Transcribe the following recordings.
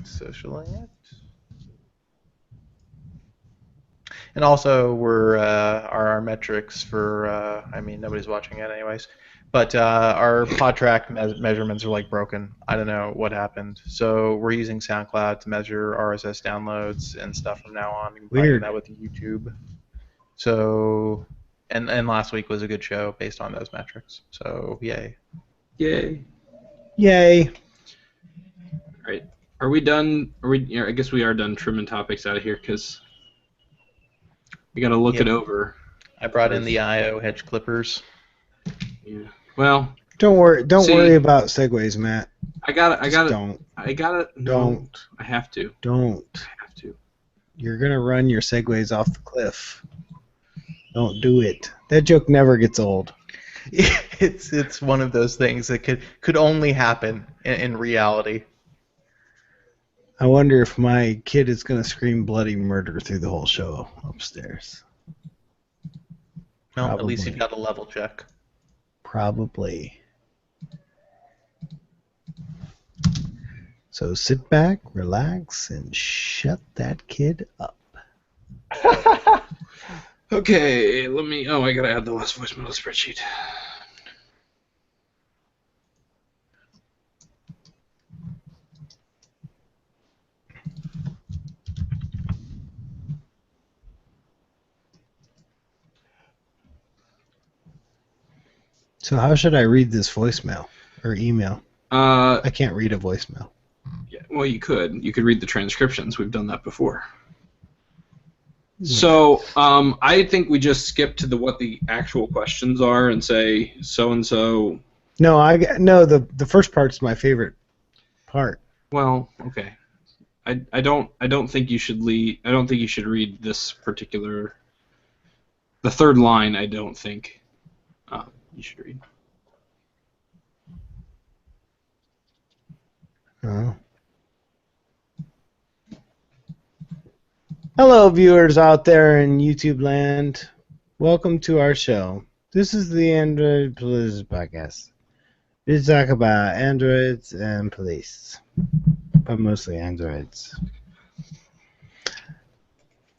start socialing it. And also, our metrics for, I mean, nobody's watching it anyways, but our pod track measurements are like broken. I don't know what happened. So we're using SoundCloud to measure RSS downloads and stuff from now on. Weird. That with YouTube. So, and last week was a good show based on those metrics. So, yay. Yay. Yay. All right. Are we done? I guess we are done trimming topics out of here because we got to look it over. I brought in the IO hedge clippers. Yeah. Well. Don't worry about segues, Matt. Don't. I have to. Don't. You're gonna run your segues off the cliff. Don't do it. That joke never gets old. It's one of those things that could only happen in reality. I wonder if my kid is going to scream bloody murder through the whole show upstairs. Well, Probably. At least you've got a level check. Probably. So sit back, relax, and shut that kid up. Okay, let me... Oh, I gotta add the last voicemail to the spreadsheet. So how should I read this voicemail or email? I can't read a voicemail. Yeah, well, you could. You could read the transcriptions. We've done that before. So I think we just skip to what the actual questions are and say so and so. No, the first part's my favorite part. Well, okay. I don't think you should read this particular. The third line, I don't think you should read. Oh. Hello, viewers out there in YouTube land. Welcome to our show. This is the Android Police Podcast. We talk about androids and police, but mostly androids.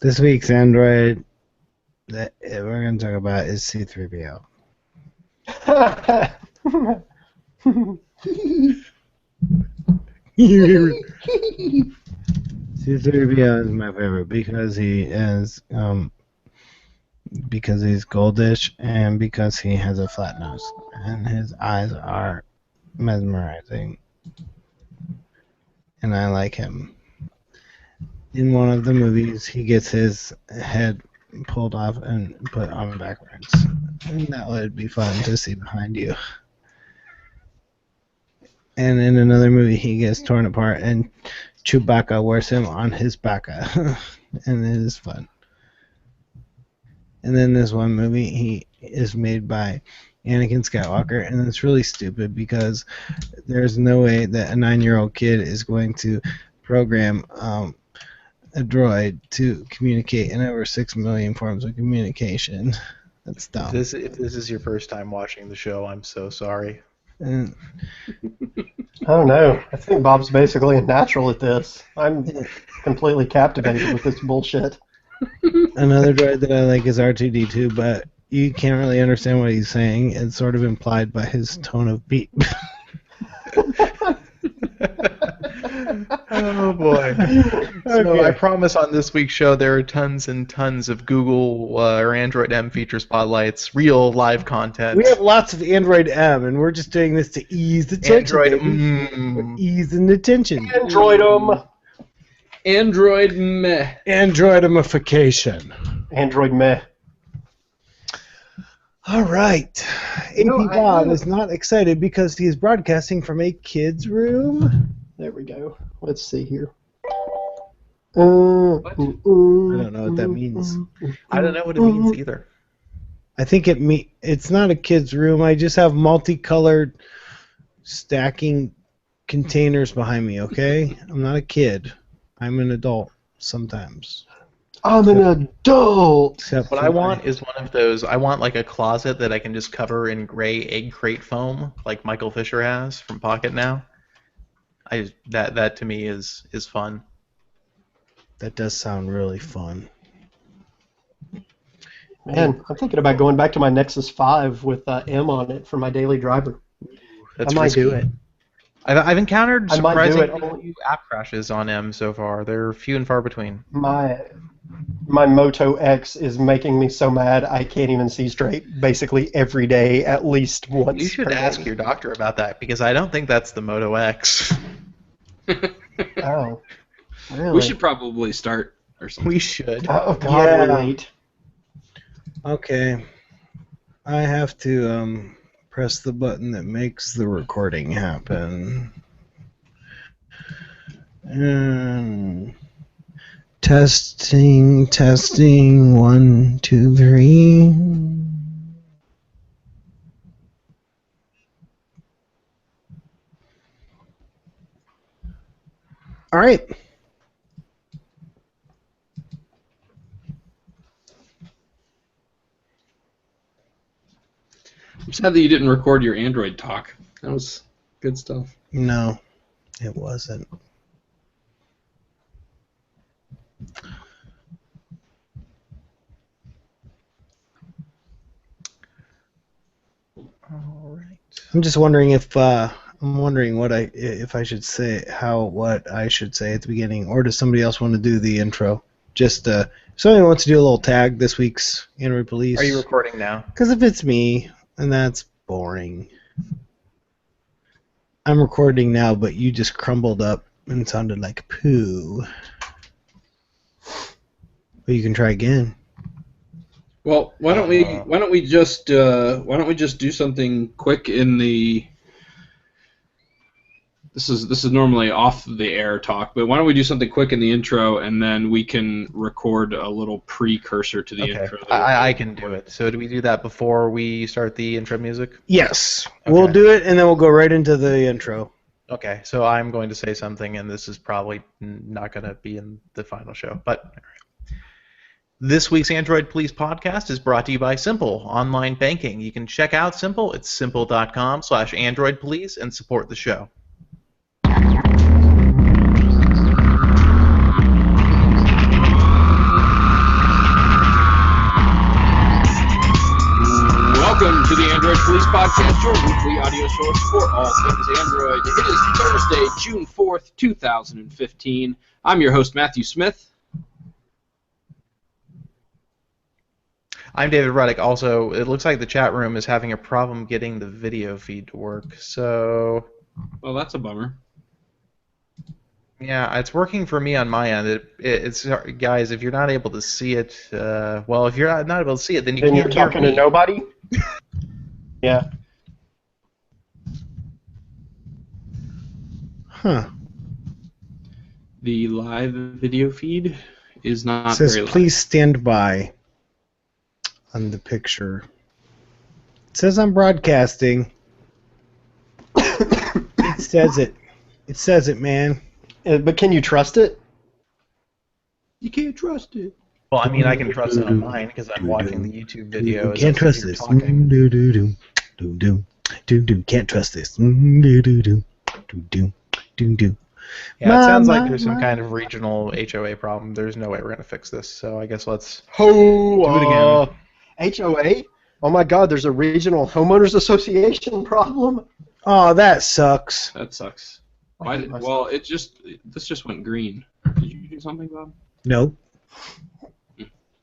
This week's android that we're going to talk about is C3PO. C3PO is my favorite because he's goldish and because he has a flat nose and his eyes are mesmerizing, and I like him. In one of the movies, he gets his head pulled off and put on backwards, and that would be fun to see behind you. And in another movie, he gets torn apart, and Chewbacca wears him on his bacca, and it is fun. And then this one movie, he is made by Anakin Skywalker, and it's really stupid because there's no way that a 9-year-old kid is going to program a droid to communicate in over 6 million forms of communication. That's dumb. If this is your first time watching the show, I'm so sorry. And I don't know. I think Bob's basically a natural at this. I'm completely captivated with this bullshit. another droid that I like is R2-D2, but you can't really understand what he's saying. It's sort of implied by his tone of beat. Oh boy. So Okay. I promise on this week's show there are tons and tons of Google or Android M feature spotlights, real live content. We have lots of Android M, and we're just doing this to ease the tension. Android We're easing the tension. Android Android meh. Androidification. Android meh. All right. AP Bob is not excited because he is broadcasting from a kid's room. There we go. Let's see here. I I don't know what that means. I don't know what it means either. I think it's not a kid's room. I just have multicolored stacking containers behind me, okay? I'm not a kid. I'm an adult sometimes. I'm an adult. Except What for I want is one of those. I want like a closet that I can just cover in gray egg crate foam, like Michael Fisher has from Pocket Now. That to me is fun. That does sound really fun. Man, I'm thinking about going back to my Nexus 5 with M on it for my daily driver. That's I might do risky. it. I've encountered I might do it. surprisingly few app crashes on M so far. They're few and far between. My Moto X is making me so mad I can't even see straight basically every day, at least once. You should per ask day. your doctor about that because I don't think that's the Moto X. Oh, really? We should probably start or something. We should. Oh God, Yeah. we're late. Okay. I have to press the button that makes the recording happen. Testing, 1, 2, 3. All right. I'm sad that you didn't record your Android talk. That was good stuff. No, it wasn't. All right. I'm just wondering if if I should say what I should say at the beginning, or does somebody else want to do the intro? Just if somebody wants to do a little tag this week's Android Police. Are you recording now? Because if it's me, then that's boring. I'm recording now, but you just crumbled up and sounded like poo. But you can try again. Well, why don't we just do something quick in the. This is normally off the air talk, but why don't we do something quick in the intro, and then we can record a little precursor to the Okay. intro. I can do it. So do we do that before we start the intro music? Yes. Okay. We'll do it, and then we'll go right into the intro. Okay. So I'm going to say something, and this is probably not going to be in the final show, but. All right. This week's Android Police podcast is brought to you by Simple Online Banking. You can check out Simple at simple.com/AndroidPolice and support the show. Welcome to the Android Police Podcast, your weekly audio source for all things Android. It is Thursday, June 4th, 2015. I'm your host, Matthew Smith. I'm David Ruddick. Also, it looks like the chat room is having a problem getting the video feed to work. So, Well, that's a bummer. yeah, it's working for me on my end. It's guys, if you're not able to see it, well, if you're not able to see it, then you Then can't you're hear talking me. to nobody? Yeah. Huh. The live video feed is It not says, very live. please stand by on the picture. It says I'm broadcasting. It says it. It says it, man. But can you trust it? You can't trust it. Well, I mean, I can trust it on mine because I'm watching the YouTube video. Can't trust this. Talking. Can't trust this. Do. Yeah, it sounds like there's some kind of regional HOA problem. There's no way we're gonna fix this. So I guess let's do it again. HOA? Oh my God, there's a regional homeowners association problem? Oh, that sucks. That sucks. Well, this just went green. Did you do something, Bob? Nope.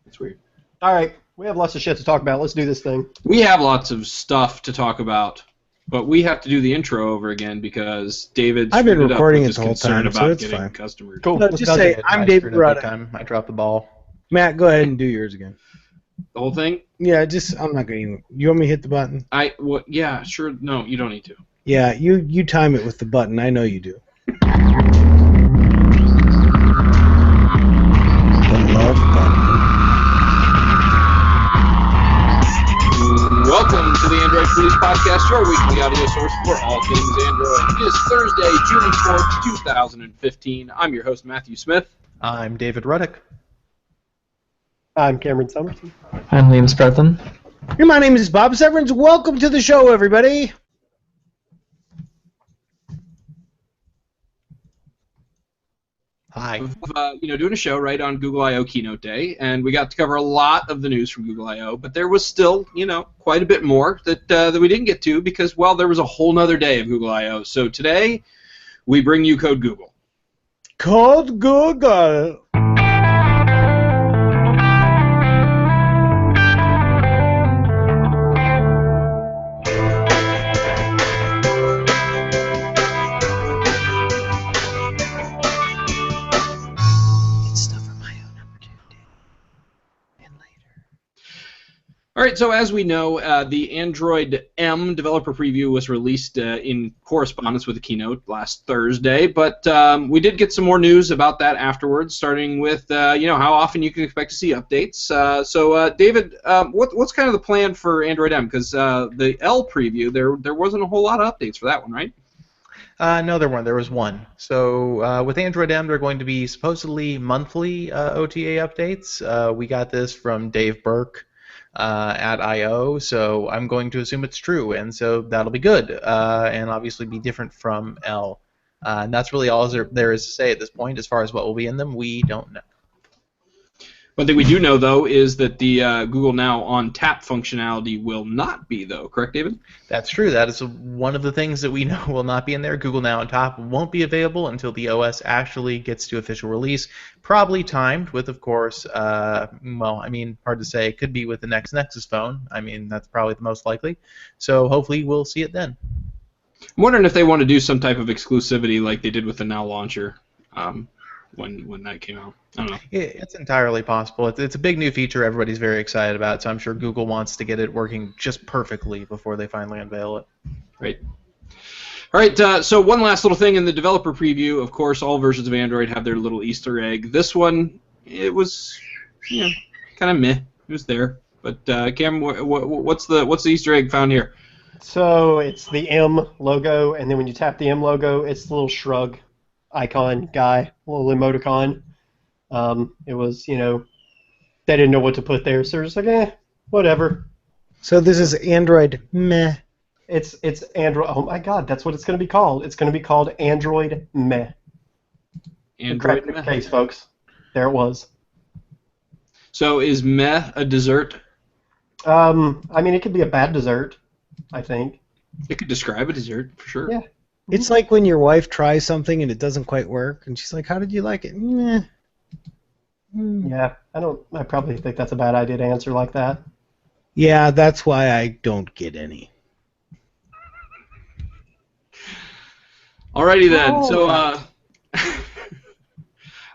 It's weird. All right, we have lots of shit to talk about. Let's do this thing. We have lots of stuff to talk about, but we have to do the intro over again because David. I've been screwed up recording with it his the whole concern time, so about it's getting fine. customers. Cool. No, let's just go. say, I'm David screwed up big Ruddick. time. I dropped the ball. Matt, go ahead and do yours again. The whole thing. Yeah, I'm not going to. You want me to hit the button? Yeah, sure. No, you don't need to. Yeah, you time it with the button. I know you do. The love button. Welcome to the Android Police Podcast, your weekly audio source for all things Android. It is Thursday, June 4th, 2015. I'm your host, Matthew Smith. I'm David Ruddick. I'm Cameron Summerson. I'm Liam Sprathan. Hey, my name is Bob Severance. Welcome to the show, everybody. Hi. Doing a show right on Google I/O Keynote Day, and we got to cover a lot of the news from Google I/O. But there was still, quite a bit more that we didn't get to because, well, there was a whole nother day of Google I/O. So today, we bring you Code Google. Code Google. All right, so as we know, the Android M developer preview was released in correspondence with the keynote last Thursday, but we did get some more news about that afterwards, starting with how often you can expect to see updates. So David, what's kind of the plan for Android M? Because the L preview, there wasn't a whole lot of updates for that one, right? No, there weren't. There was one. So with Android M, they're going to be supposedly monthly OTA updates. We got this from Dave Burke at I/O, so I'm going to assume it's true, and so that'll be good, and obviously be different from L. And that's really all there is to say at this point. As far as what will be in them, we don't know. One thing we do know, though, is that the Google Now on tap functionality will not be, though. Correct, David? That's true. That is one of the things that we know will not be in there. Google Now on top won't be available until the OS actually gets to official release. Probably timed with, of course, hard to say. It could be with the next Nexus phone. I mean, that's probably the most likely. So hopefully we'll see it then. I'm wondering if they want to do some type of exclusivity like they did with the Now launcher when that came out. I don't know. It's entirely possible. It's a big new feature everybody's very excited about, so I'm sure Google wants to get it working just perfectly before they finally unveil it. Right. All right, so one last little thing in the developer preview. Of course, all versions of Android have their little Easter egg. This one, it was kind of meh. It was there. But Cam, what's the Easter egg found here? So it's the M logo, and then when you tap the M logo, it's the little shrug icon guy, little emoticon. It was, they didn't know what to put there, so they're just like, whatever. So this is Android meh. It's Android. Oh my God, that's what it's going to be called. It's going to be called Android Meh. Android Meh. meh. Case, folks. There it was. So is meh a dessert? It could be a bad dessert, I think. It could describe a dessert for sure. Yeah. It's like when your wife tries something and it doesn't quite work, and she's like, "How did you like it?" Meh. Yeah, I probably think that's a bad idea to answer like that. Yeah, that's why I don't get any. Alrighty then. Oh, So, all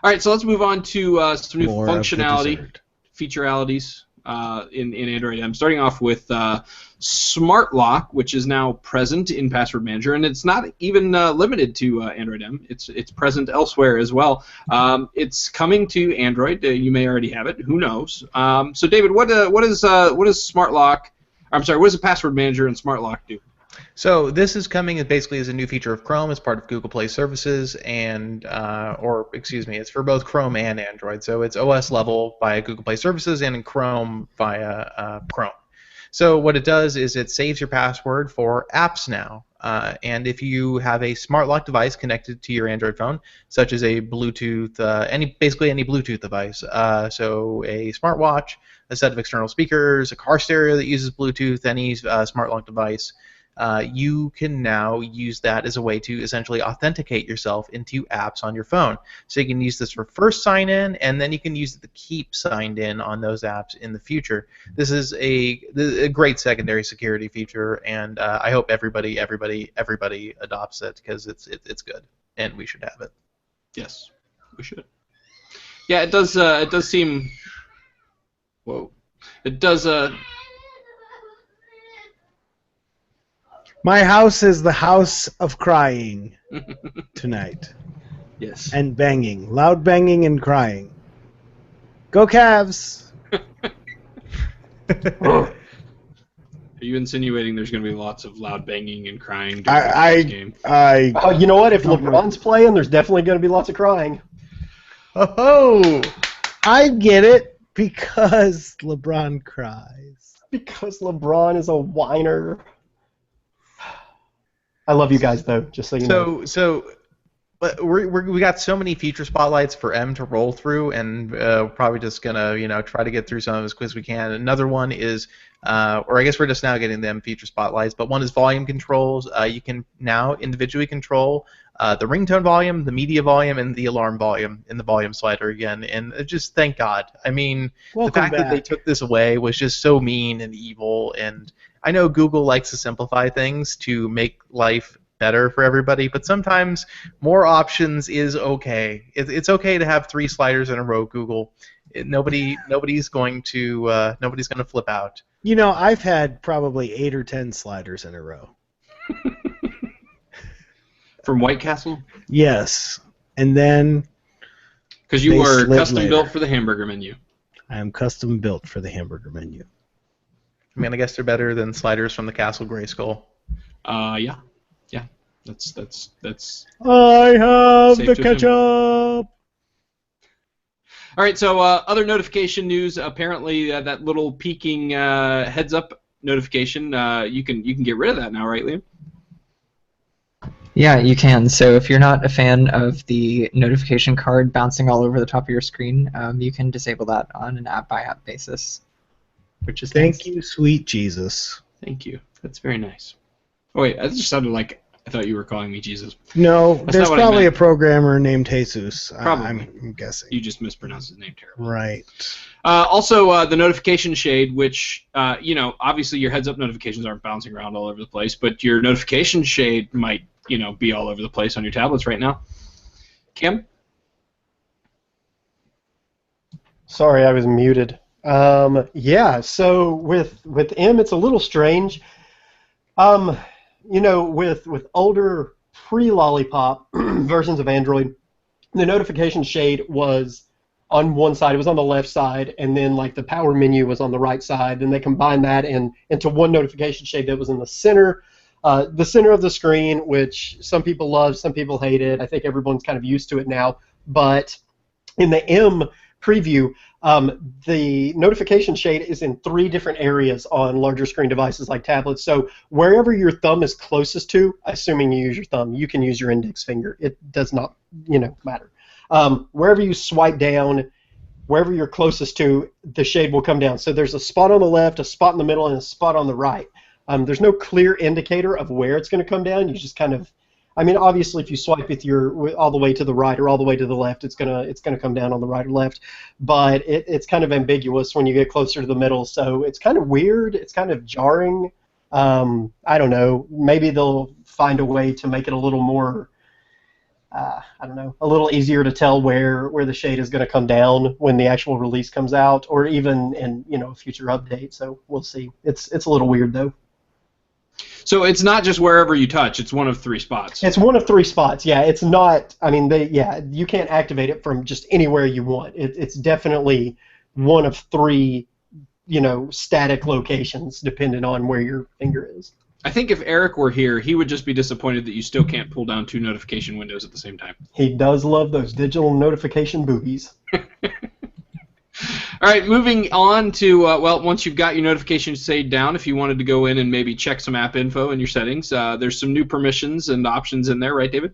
right. So let's move on to some new More of the functionality, dessert. featurealities in Android M. Starting off with Smart Lock, which is now present in Password Manager, and it's not even limited to Android M. It's present elsewhere as well. It's coming to Android. You may already have it. Who knows? So, David, what does Smart Lock? What does a Password Manager and Smart Lock do? So this is coming basically as a new feature of Chrome as part of Google Play Services, it's for both Chrome and Android. So it's OS level via Google Play Services and in Chrome via Chrome. So what it does is it saves your password for apps now. And if you have a smart lock device connected to your Android phone, such as a Bluetooth, basically any Bluetooth device, so a smartwatch, a set of external speakers, a car stereo that uses Bluetooth, any smart lock device, you can now use that as a way to essentially authenticate yourself into apps on your phone. So you can use this for first sign-in, and then you can use it to keep signed in on those apps in the future. This is a great secondary security feature, and I hope everybody adopts it because it's good, and we should have it. Yes, we should. Yeah, it does. It does seem. Whoa. It does. My house is the house of crying tonight. Yes. And banging. Loud banging and crying. Go Cavs! Are you insinuating there's going to be lots of loud banging and crying during this game? Oh, you know what? If LeBron's playing, there's definitely going to be lots of crying. Oh, I get it because LeBron cries. Because LeBron is a whiner. I love you guys, though, just so you know. So But we got so many feature spotlights for M to roll through, and probably just gonna try to get through some of them as quick as we can. Another one is, or I guess we're just now getting them feature spotlights. But one is volume controls. You can now individually control the ringtone volume, the media volume, and the alarm volume in the volume slider again. And just thank God. I mean, Welcome the fact that they back. took this away was just so mean and evil. And I know Google likes to simplify things to make life better for everybody, but sometimes more options is okay. It's okay to have 3 sliders in a row, Google. Nobody's going to flip out. You know, I've had probably 8 or 10 sliders in a row. From White Castle? Yes. And then Because you They were slid custom later. built for the hamburger menu. I am custom built for the hamburger menu. I mean, I guess they're better than sliders from the Castle Grayskull. Yeah. That's I have Safe the to ketchup. all right. So other notification news. Apparently, that little peeking heads up notification. You can get rid of that now, right, Liam? Yeah, you can. So if you're not a fan of the notification card bouncing all over the top of your screen, you can disable that on an app-by-app basis, which is nice. Thank you, sweet Jesus. Thank you. That's very nice. Oh wait, that just sounded like I thought you were calling me Jesus. No, That's there's not what I probably a meant. programmer named Jesus. Probably. I'm guessing. You just mispronounced his name terribly. Right. Also, the notification shade, which, obviously your heads-up notifications aren't bouncing around all over the place, but your notification shade might, be all over the place on your tablets right now. Kim? Sorry, I was muted. Yeah, so with M, it's a little strange. With older pre-Lollipop versions of Android, the notification shade was on one side, it was on the left side, and then like the power menu was on the right side, and they combined that into one notification shade that was in the center of the screen, which some people love, some people hate it. I think everyone's kind of used to it now. But in the M preview, the notification shade is in 3 different areas on larger screen devices like tablets. So wherever your thumb is closest to, assuming you use your thumb, you can use your index finger. It does not, matter. Wherever you swipe down, wherever you're closest to, the shade will come down. So there's a spot on the left, a spot in the middle, and a spot on the right. There's no clear indicator of where it's going to come down. You just kind of, obviously, if you swipe with all the way to the right or all the way to the left, it's gonna come down on the right or left. But it's kind of ambiguous when you get closer to the middle. So it's kind of weird. It's kind of jarring. I don't know. Maybe they'll find a way to make it a little more. A little easier to tell where the shade is going to come down when the actual release comes out, or even in a future update. So we'll see. It's a little weird though. So it's not just wherever you touch, it's one of 3 spots. It's one of 3 spots. Yeah, it's not. You can't activate it from just anywhere you want. It's definitely one of 3, static locations depending on where your finger is. I think if Eric were here, he would just be disappointed that you still can't pull down 2 notification windows at the same time. He does love those digital notification boobies. All right, moving on to, once you've got your notification shade down, if you wanted to go in and maybe check some app info in your settings, there's some new permissions and options in there, right, David?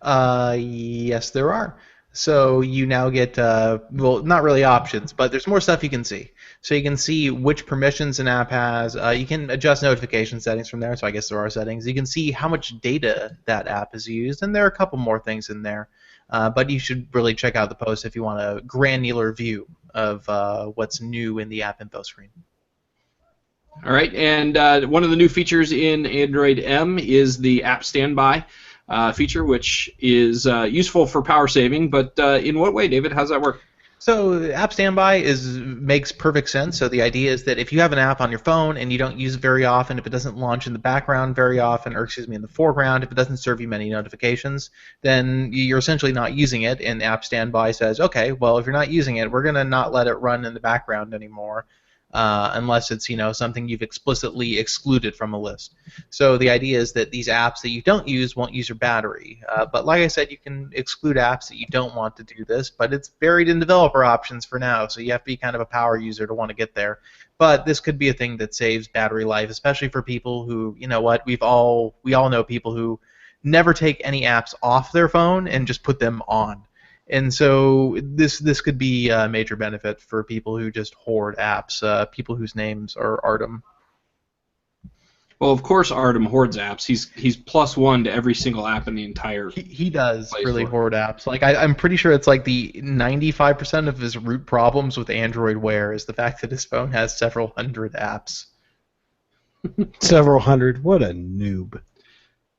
Yes, there are. So you now get, not really options, but there's more stuff you can see. So you can see which permissions an app has. You can adjust notification settings from there, so I guess there are settings. You can see how much data that app has used, and there are a couple more things in there. But you should really check out the post if you want a granular view of what's new in the app info screen. All right, and one of the new features in Android M is the App Standby feature, which is useful for power saving. But in what way, David? How does that work? So App Standby makes perfect sense. So the idea is that if you have an app on your phone and you don't use it very often, if it doesn't launch in the background very often, or in the foreground, if it doesn't serve you many notifications, then you're essentially not using it, and App Standby says, okay, well, if you're not using it, we're going to not let it run in the background anymore. Unless it's something you've explicitly excluded from a list. So the idea is that these apps that you don't use won't use your battery. But like I said, you can exclude apps that you don't want to do this, but it's buried in developer options for now, so you have to be kind of a power user to want to get there. But this could be a thing that saves battery life, especially for people who, we all know people who never take any apps off their phone and just put them on. And so this could be a major benefit for people who just hoard apps, people whose names are Artem. Well, of course, Artem hoards apps. He's +1 to every single app in the entire. He does Play really Store. hoard apps. Like I'm pretty sure it's like the 95% of his root problems with Android Wear is the fact that his phone has several hundred apps. Several hundred. What a noob.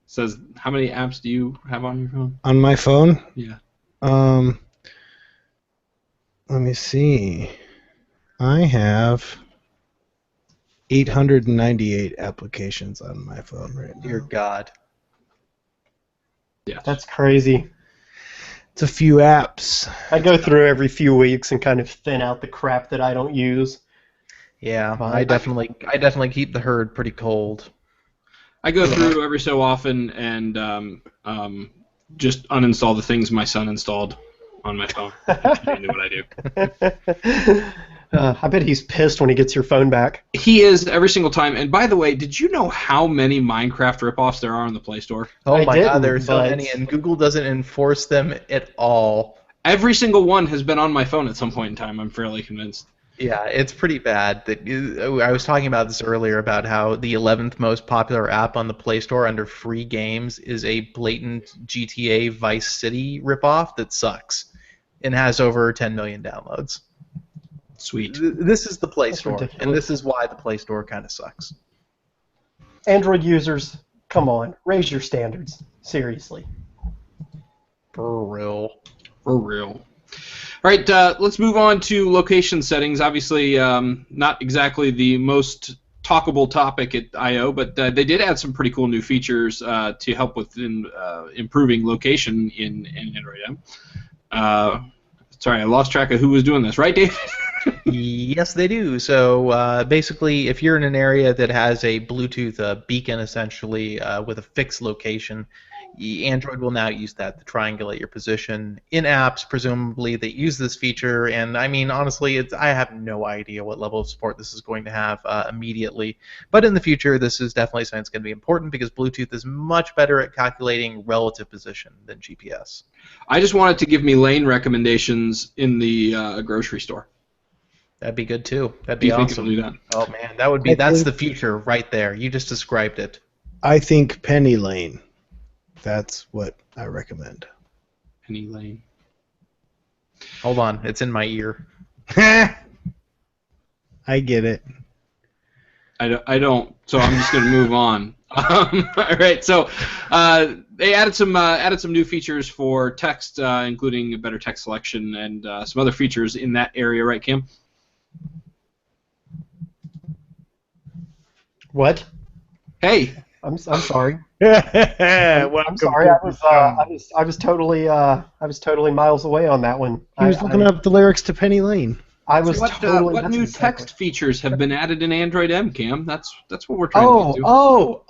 Says, how many apps do you have on your phone? On my phone? Yeah. Let me see. I have 898 applications on my phone right now. Dear God. Yes. That's crazy. It's a few apps. I go through every few weeks and kind of thin out the crap that I don't use. Yeah, Well, I definitely keep the herd pretty cold. I go through every so often and just uninstall the things my son installed on my phone. That's mainly what I do. I bet he's pissed when he gets your phone back. He is every single time. And by the way, did you know how many Minecraft ripoffs there are on the Play Store? Oh I my didn't, God, there are so but- many, and Google doesn't enforce them at all. Every single one has been on my phone at some point in time, I'm fairly convinced. Yeah, it's pretty bad. I was talking about this earlier about how the 11th most popular app on the Play Store under free games is a blatant GTA Vice City ripoff that sucks and has over 10 million downloads. Sweet. This is the Play That's Store, ridiculous. and this is why the Play Store kind of sucks. Android users, come on, raise your standards. Seriously. For real. For real. All right, let's move on to location settings. Obviously, not exactly the most talkable topic at I/O, but they did add some pretty cool new features to help with improving location in Android M. Sorry, I lost track of who was doing this. Right, Dave? Yes, they do. So basically, if you're in an area that has a Bluetooth beacon, essentially, with a fixed location, Android will now use that to triangulate your position in apps, presumably, that use this feature. And I mean, honestly, I have no idea what level of support this is going to have immediately. But in the future, this is definitely something that's going to be important because Bluetooth is much better at calculating relative position than GPS. I just wanted to give me lane recommendations in the grocery store. That'd be good too. That'd Do be you think awesome. it'll do that? Oh man, that would be. That's the future right there. You just described it. I think Penny Lane. That's what I recommend. Penny lane. Hold on, it's in my ear. I get it. I don't. So I'm just going to move on. All right. So they added some new features for text, including better text selection and some other features in that area, right, Kim? What? Hey. I'm sorry. Welcome I'm sorry. to I the was show. I was totally miles away on that one. He was looking up the lyrics to Penny Lane. I was What totally. what that's new exactly- text features have been added in Android M, Cam? That's what we're trying to get to.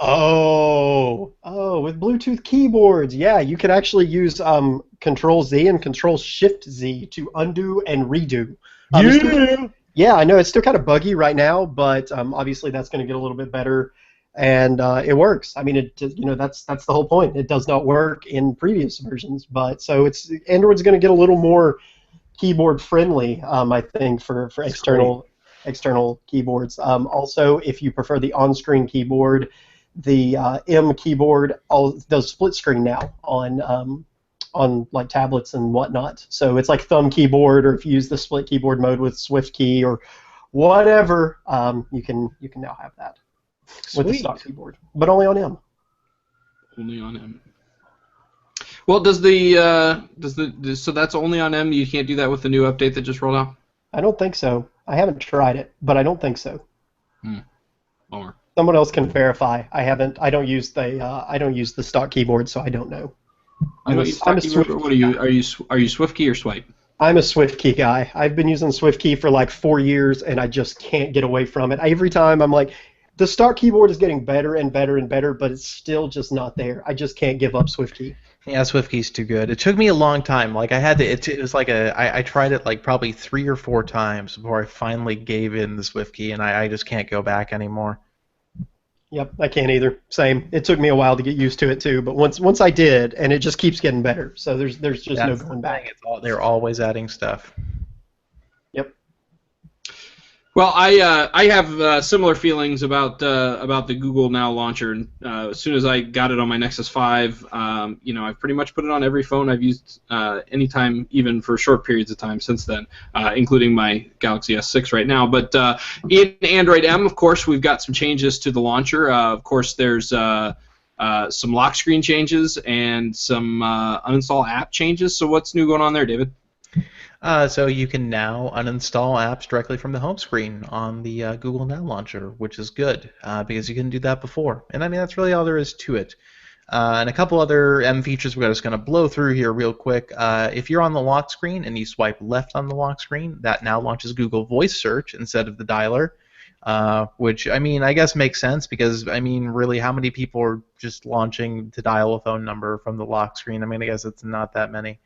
With Bluetooth keyboards, yeah, you can actually use Control Z and Control Shift Z to undo and redo. It's still- yeah, I know it's still kind of buggy right now, but obviously that's going to get a little bit better, and it works. I mean, that's the whole point. It does not work in previous versions, but so Android's going to get a little more keyboard friendly, I think, for external keyboards. Also, if you prefer the on-screen keyboard, the M keyboard does split screen now on like tablets and whatnot. So it's like thumb keyboard, or if you use the split keyboard mode with Swift key or whatever, you can now have that with the Sweet. stock keyboard, but only on M. Only on M. Well, so that's only on M? You can't do that with the new update that just rolled out? I don't think so. I haven't tried it, but I don't think so. Or Someone else can verify. I don't use the stock keyboard, so I don't know. I'm a Swift what are you? Are you Swift key or swipe? I'm a Swift key guy. I've been using Swift key for like 4 years, and I just can't get away from it. Every time I'm like, the stock keyboard is getting better and better and better, but it's still just not there. I just can't give up Swift key. Yeah, SwiftKey's too good. It took me a long time. Like I had to. It was like I tried it like probably 3 or 4 times before I finally gave in the SwiftKey, and I just can't go back anymore. Yep, I can't either. Same. It took me a while to get used to it too, but once I did, and it just keeps getting better. So there's just no That's the going thing. back. They're always adding stuff. Yep. Well, I have similar feelings about the Google Now launcher. And as soon as I got it on my Nexus 5, I've pretty much put it on every phone I've used anytime, even for short periods of time since then, including my Galaxy S6 right now. But in Android M, of course, we've got some changes to the launcher. Of course, there's some lock screen changes and some uninstall app changes. So what's new going on there, David? So you can now uninstall apps directly from the home screen on the Google Now launcher, which is good because you couldn't do that before. And I mean, that's really all there is to it. And a couple other M features we're just going to blow through here real quick. If you're on the lock screen and you swipe left on the lock screen, that now launches Google Voice Search instead of the dialer, which, I mean, I guess makes sense because, I mean, really, how many people are just launching to dial a phone number from the lock screen? I mean, I guess it's not that many.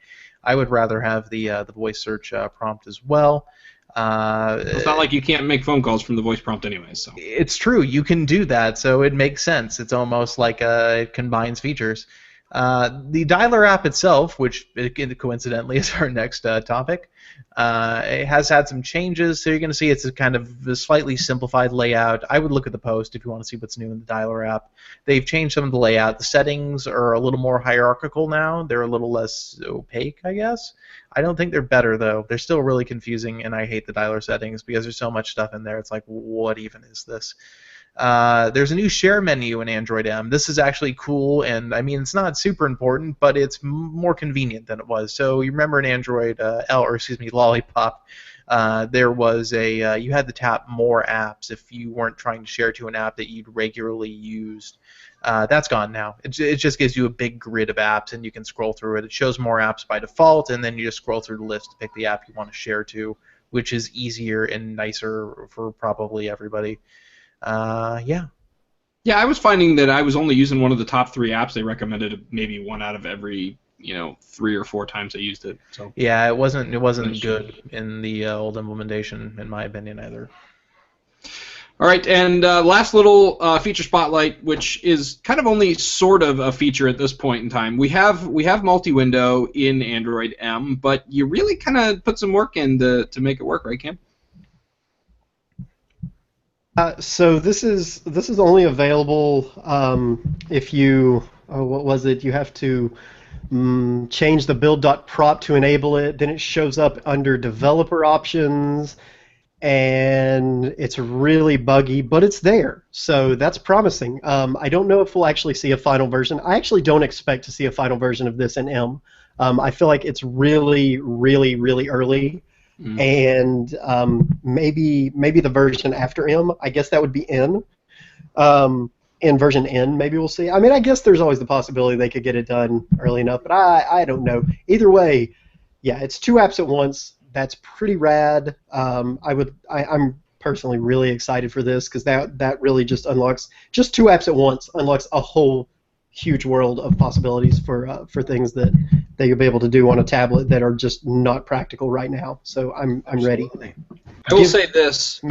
I would rather have the voice search prompt as well. It's not like you can't make phone calls from the voice prompt anyway. So it's true, you can do that, so it makes sense. It's almost like it combines features. The dialer app itself, which coincidentally is our next topic, it has had some changes. So you're going to see it's a kind of a slightly simplified layout. I would look at the post if you want to see what's new in the dialer app. They've changed some of the layout. The settings are a little more hierarchical now. They're a little less opaque, I guess. I don't think they're better, though. They're still really confusing, and I hate the dialer settings because there's so much stuff in there. It's like, what even is this? There's a new share menu in Android M. This is actually cool, and I mean, it's not super important, but it's more convenient than it was. So you remember in Android Lollipop, there was you had to tap more apps if you weren't trying to share to an app that you'd regularly used. That's gone now. It just gives you a big grid of apps, and you can scroll through it. It shows more apps by default, and then you just scroll through the list to pick the app you want to share to, which is easier and nicer for probably everybody. Yeah. yeah, I was finding that I was only using one of the top 3 apps they recommended, maybe one out of every 3 or 4 times I used it. So Yeah, it wasn't good in the old implementation, in my opinion, either. all right, and last little feature spotlight, which is kind of only sort of a feature at this point in time. We have multi-window in Android M, but you really kind of put some work in to make it work, right, Cam? So this is only available if you what was it? You have to change the build.prop to enable it. Then it shows up under developer options, and it's really buggy, but it's there. So that's promising. I don't know if we'll actually see a final version. I actually don't expect to see a final version of this in M. I feel like it's really, really, really early. And maybe the version after M, I guess that would be N. In version N, maybe we'll see. I mean, I guess there's always the possibility they could get it done early enough, but I don't know. Either way, yeah, it's 2 apps at once. That's pretty rad. I'm personally really excited for this because that really just unlocks, just 2 apps at once unlocks a whole huge world of possibilities for things that you'll be able to do on a tablet that are just not practical right now. So I'm ready. I will say this.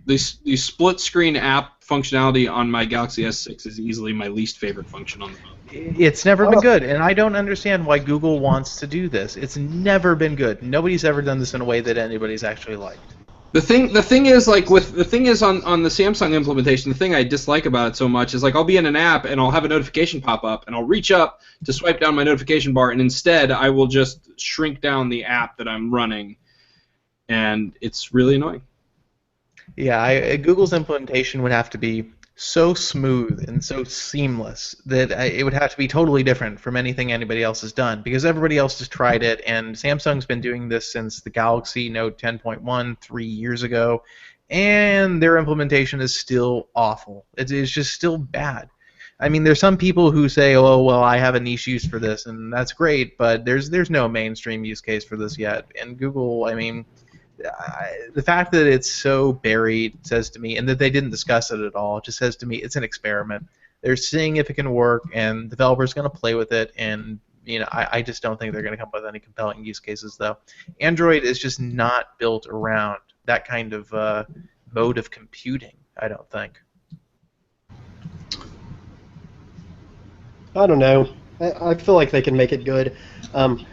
The split screen app functionality on my Galaxy S6 is easily my least favorite function on the phone. It's never been good, and I don't understand why Google wants to do this. It's never been good. Nobody's ever done this in a way that anybody's actually liked. The thing is on the Samsung implementation, the thing I dislike about it so much is like I'll be in an app and I'll have a notification pop up and I'll reach up to swipe down my notification bar and instead I will just shrink down the app that I'm running, and it's really annoying. Yeah, Google's implementation would have to be so smooth and so seamless that it would have to be totally different from anything anybody else has done because everybody else has tried it, and Samsung's been doing this since the Galaxy Note 10.1 3 years ago, and their implementation is still awful. It's just still bad. I mean, there's some people who say, oh, well, I have a niche use for this, and that's great, but there's no mainstream use case for this yet. And Google, I mean, the fact that it's so buried says to me, and that they didn't discuss it at all, just says to me it's an experiment. They're seeing if it can work, and developers are going to play with it, and I just don't think they're going to come up with any compelling use cases, though. Android is just not built around that kind of mode of computing, I don't think. I don't know. I feel like they can make it good. Um,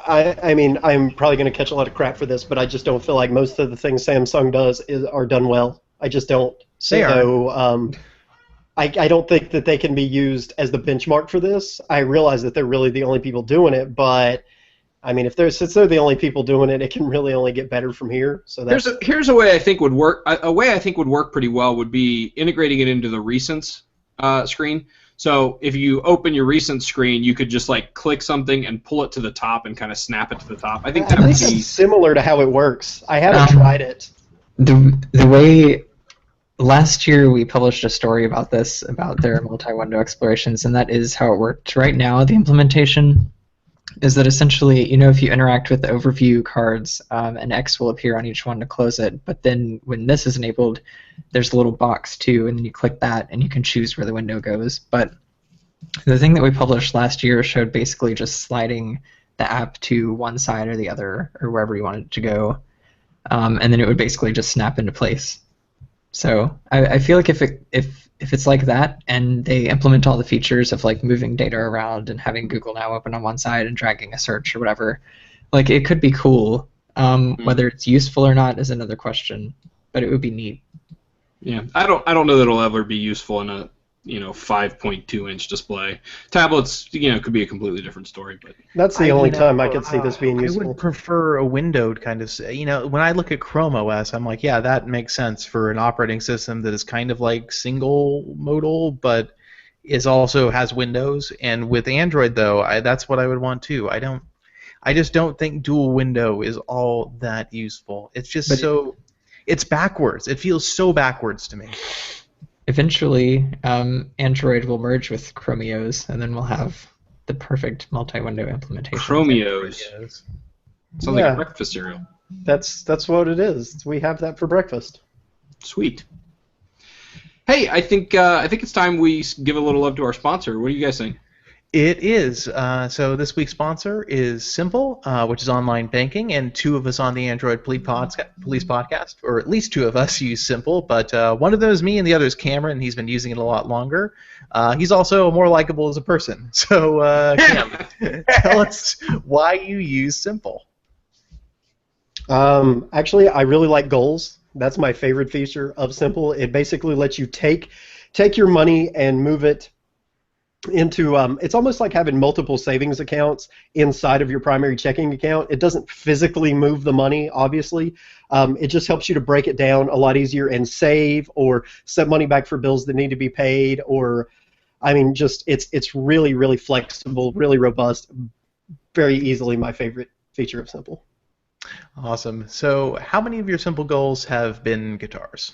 I mean, I'm probably going to catch a lot of crap for this, but I just don't feel like most of the things Samsung does are done well. I just don't. They are. So I don't think that they can be used as the benchmark for this. I realize that they're really the only people doing it, but I mean, since they're the only people doing it, it can really only get better from here. So that's Here's a way I think would work. A way I think would work pretty well would be integrating it into the recents screen. So if you open your recent screen, you could just like click something and pull it to the top and kind of snap it to the top. I think that would it's be similar to how it works. I haven't tried it. The way last year we published a story about this, about their multi-window explorations, and that is how it worked. Right now, the implementation is that essentially, if you interact with the overview cards, an X will appear on each one to close it, but then when this is enabled, there's a little box too, and then you click that and you can choose where the window goes. But the thing that we published last year showed basically just sliding the app to one side or the other, or wherever you want it to go, and then it would basically just snap into place. So I feel like if it's like that, and they implement all the features of like moving data around and having Google Now open on one side and dragging a search or whatever, like it could be cool. Whether it's useful or not is another question, but it would be neat. Yeah, I don't know that it'll ever be useful in a 5.2-inch display. Tablets, could be a completely different story. But that's the only time I could see this being I useful. would prefer a windowed kind of, when I look at Chrome OS, I'm like, yeah, that makes sense for an operating system that is kind of like single modal, but is also has windows. And with Android, though, that's what I would want too. I just don't think dual window is all that useful. It's just it's backwards. It feels so backwards to me. Eventually, Android will merge with Chromios, and then we'll have the perfect multi-window implementation. Chromios. Sounds like a breakfast cereal. That's what it is. We have that for breakfast. Sweet. Hey, I think it's time we give a little love to our sponsor. What do you guys think? It is. So this week's sponsor is Simple, which is online banking, and two of us on the Android Police podcast, or at least two of us use Simple, but one of them is me and the other is Cameron, and he's been using it a lot longer. He's also more likable as a person. So, Cam, tell us why you use Simple. Actually, I really like goals. That's my favorite feature of Simple. It basically lets you take your money and move it into it's almost like having multiple savings accounts inside of your primary checking account. It doesn't physically move the money, obviously. It just helps you to break it down a lot easier and save or set money back for bills that need to be paid, or I mean, just it's really, really flexible, really robust, very easily my favorite feature of Simple. Awesome. So how many of your Simple goals have been guitars?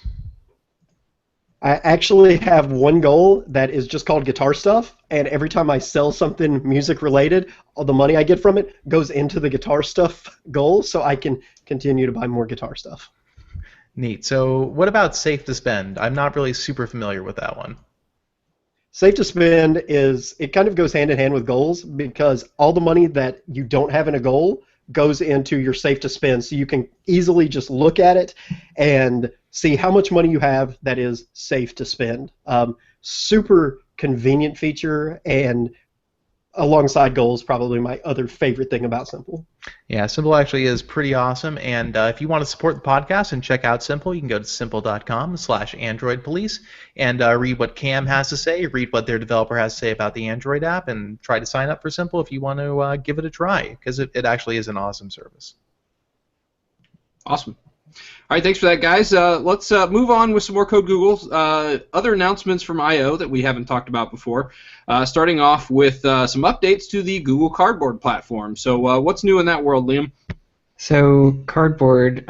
I actually have one goal that is just called guitar stuff, and every time I sell something music related, all the money I get from it goes into the guitar stuff goal, so I can continue to buy more guitar stuff. Neat. So what about Safe to Spend? I'm not really super familiar with that one. Safe to Spend it kind of goes hand in hand with goals, because all the money that you don't have in a goal goes into your Safe to Spend, so you can easily just look at it and see how much money you have that is safe to spend. Super convenient feature, and alongside goals, probably my other favorite thing about Simple. Yeah, Simple actually is pretty awesome, and if you want to support the podcast and check out Simple, you can go to simple.com/AndroidPolice and read what Cam has to say, read what their developer has to say about the Android app, and try to sign up for Simple if you want to give it a try, because it actually is an awesome service. Awesome. All right, thanks for that, guys. Let's move on with some more Code Google. Other announcements from I/O that we haven't talked about before. Starting off with some updates to the Google Cardboard platform. So what's new in that world, Liam? So Cardboard,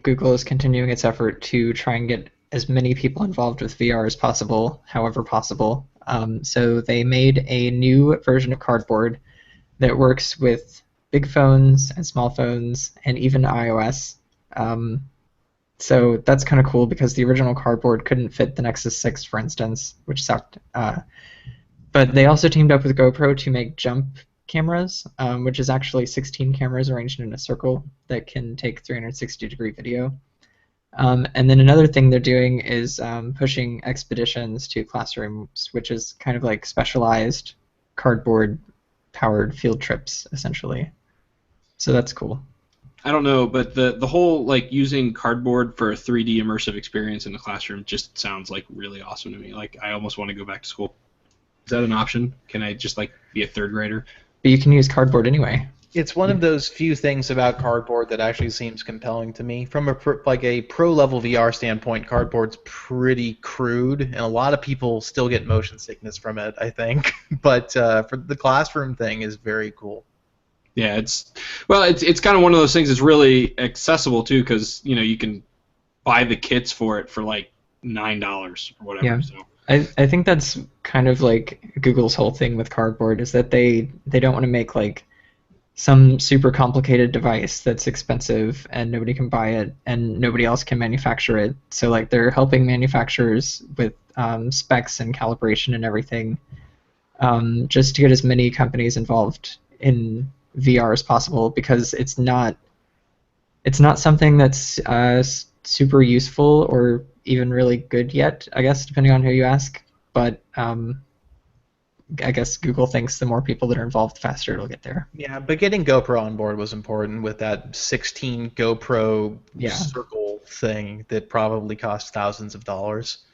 Google is continuing its effort to try and get as many people involved with VR as possible, however possible. So they made a new version of Cardboard that works with big phones and small phones and even iOS. So that's kind of cool, because the original Cardboard couldn't fit the Nexus 6, for instance, which sucked. But they also teamed up with GoPro to make jump cameras, which is actually 16 cameras arranged in a circle that can take 360-degree video. And then another thing they're doing is pushing expeditions to classrooms, which is kind of like specialized cardboard-powered field trips, essentially. So that's cool. I don't know, but the whole like using cardboard for a 3D immersive experience in the classroom just sounds like really awesome to me. Like I almost want to go back to school. Is that an option? Can I just like be a third grader? But you can use cardboard anyway. It's one of those few things about cardboard that actually seems compelling to me. From a pro level VR standpoint, cardboard's pretty crude, and a lot of people still get motion sickness from it, I think. But for the classroom thing is very cool. Yeah, it's kind of one of those things that's really accessible too, because you can buy the kits for it for like $9 or whatever. Yeah. So. I think that's kind of like Google's whole thing with cardboard is that they don't want to make like some super complicated device that's expensive and nobody can buy it and nobody else can manufacture it. So like they're helping manufacturers with specs and calibration and everything, just to get as many companies involved in VR as possible, because it's not something that's super useful or even really good yet, I guess, depending on who you ask. But I guess Google thinks the more people that are involved, the faster it'll get there. Yeah, but getting GoPro on board was important with that 16 GoPro circle thing that probably cost thousands of dollars.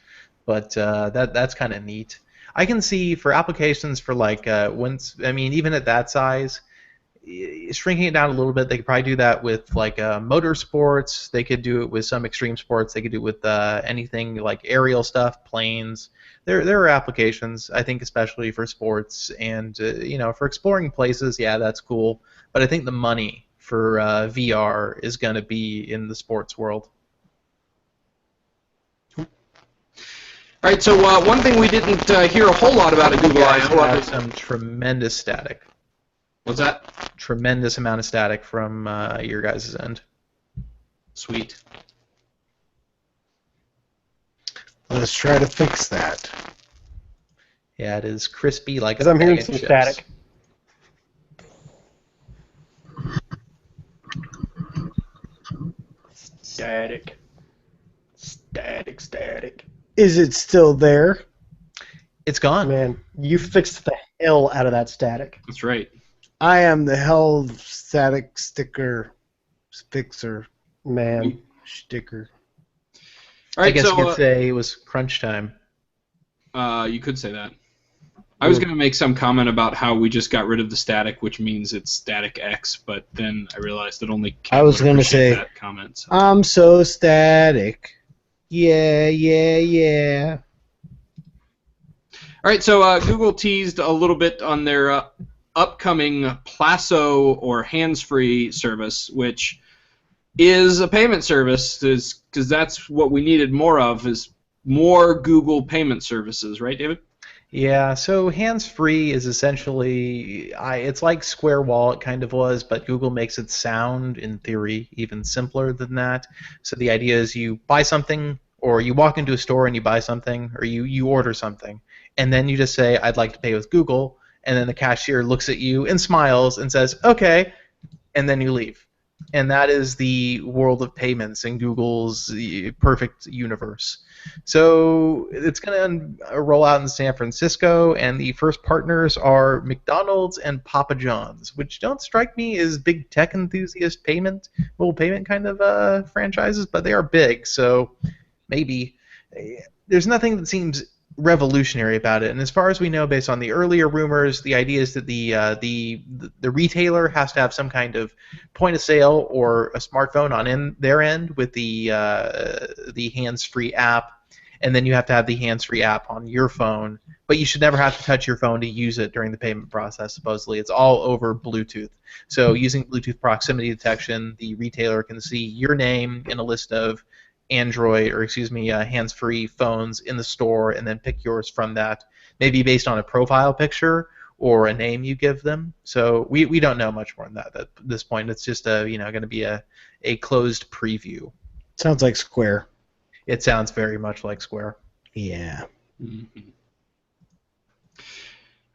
But that's kind of neat. I can see for applications for like even at that size, shrinking it down a little bit, they could probably do that with like motorsports. They could do it with some extreme sports. They could do it with anything like aerial stuff, planes. There are applications, I think, especially for sports and for exploring places. Yeah, that's cool. But I think the money for VR is going to be in the sports world. All right. So one thing we didn't hear a whole lot about at Google I/O. Have some tremendous static. What's that? Tremendous amount of static from your guys' end. Sweet. Let's try to fix that. Yeah, it is crispy like. Because I'm hearing bag of some chips. Static. Static. Is it still there? It's gone. Man, you fixed the hell out of that static. That's right. I am the hell static sticker fixer Man. sticker. All right, I guess so you could say it was crunch time. you could say that. I was going to make some comment about how we just got rid of the static, which means it's static X, but then I realized that only Ken I was would gonna appreciate say, that comment. So. I'm so static. Yeah. All right, so Google teased a little bit on their upcoming Plasso or hands-free service, which is a payment service, because that's what we needed more of, is more Google payment services, right, David? Yeah, so hands-free is essentially, it's like Square Wallet kind of was, but Google makes it sound, in theory, even simpler than that. So the idea is you buy something, or you walk into a store and you buy something, or you order something, and then you just say, I'd like to pay with Google, and then the cashier looks at you and smiles and says, okay, and then you leave. And that is the world of payments in Google's perfect universe. So it's going to roll out in San Francisco, and the first partners are McDonald's and Papa John's, which don't strike me as big tech enthusiast mobile payment kind of franchises, but they are big, so maybe. There's nothing that seems revolutionary about it, and as far as we know, based on the earlier rumors, the idea is that the retailer has to have some kind of point of sale or a smartphone on their end with the hands-free app, and then you have to have the hands-free app on your phone, but you should never have to touch your phone to use it during the payment process. Supposedly, it's all over Bluetooth. So using Bluetooth proximity detection, the retailer can see your name in a list of hands-free phones in the store, and then pick yours from that, maybe based on a profile picture or a name you give them. So we don't know much more than that at this point. It's just going to be a closed preview. Sounds like Square. It sounds very much like Square. Yeah. Mm-hmm.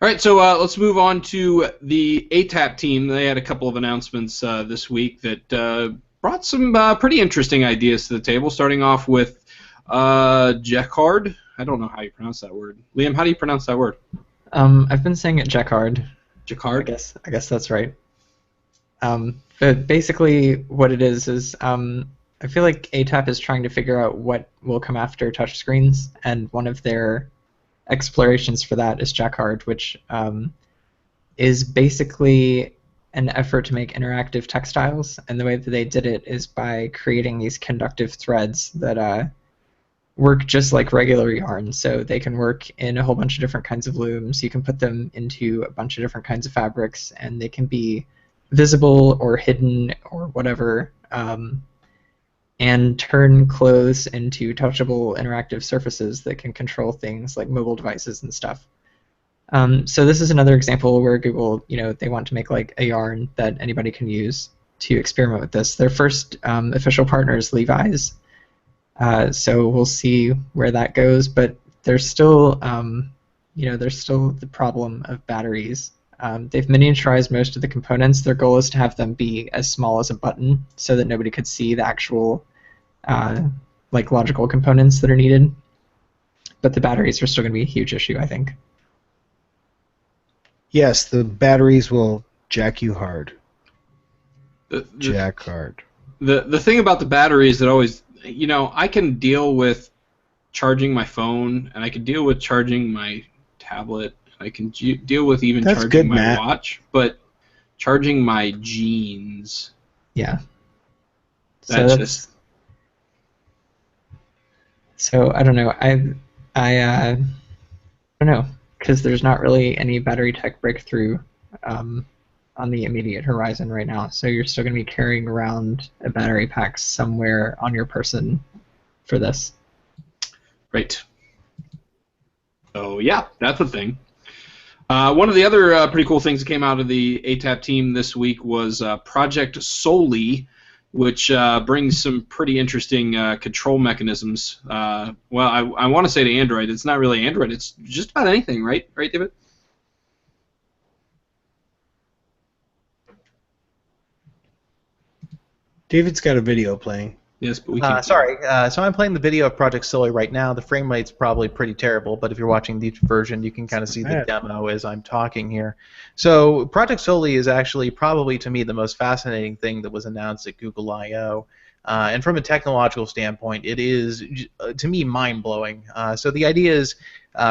All right, so let's move on to the ATAP team. They had a couple of announcements this week that brought some pretty interesting ideas to the table, starting off with Jacquard. I don't know how you pronounce that word. Liam, how do you pronounce that word? I've been saying it Jacquard. I Jacquard? guess that's right. But basically, what it is I feel like ATAP is trying to figure out what will come after touchscreens, and one of their explorations for that is Jacquard, which is basically an effort to make interactive textiles. And the way that they did it is by creating these conductive threads that work just like regular yarn. So they can work in a whole bunch of different kinds of looms. You can put them into a bunch of different kinds of fabrics, and they can be visible or hidden or whatever, and turn clothes into touchable interactive surfaces that can control things like mobile devices and stuff. So this is another example where Google, they want to make like a yarn that anybody can use to experiment with this. Their first official partner is Levi's, so we'll see where that goes. But there's still, there's still the problem of batteries. They've miniaturized most of the components. Their goal is to have them be as small as a button so that nobody could see the actual logical components that are needed. But the batteries are still going to be a huge issue, I think. Yes, the batteries will jack you hard. Jack hard. The thing about the batteries that always, I can deal with charging my phone, and I can deal with charging my tablet. I can deal with even charging my watch, but charging my jeans. Yeah. That's just. So I don't know. I don't know, because there's not really any battery tech breakthrough on the immediate horizon right now. So you're still going to be carrying around a battery pack somewhere on your person for this. Right. So yeah, that's a thing. One of the other pretty cool things that came out of the ATAP team this week was Project Soli, which brings some pretty interesting control mechanisms. Well, I want to say to Android. It's not really Android. It's just about anything, right? Right, David? David's got a video playing. Yes, but we can. Sorry. So I'm playing the video of Project Soli right now. The frame rate's probably pretty terrible, but if you're watching the version, you can kind of see the demo as I'm talking here. So Project Soli is actually probably, to me, the most fascinating thing that was announced at Google I/O. And from a technological standpoint, it is, to me, mind-blowing. So the idea is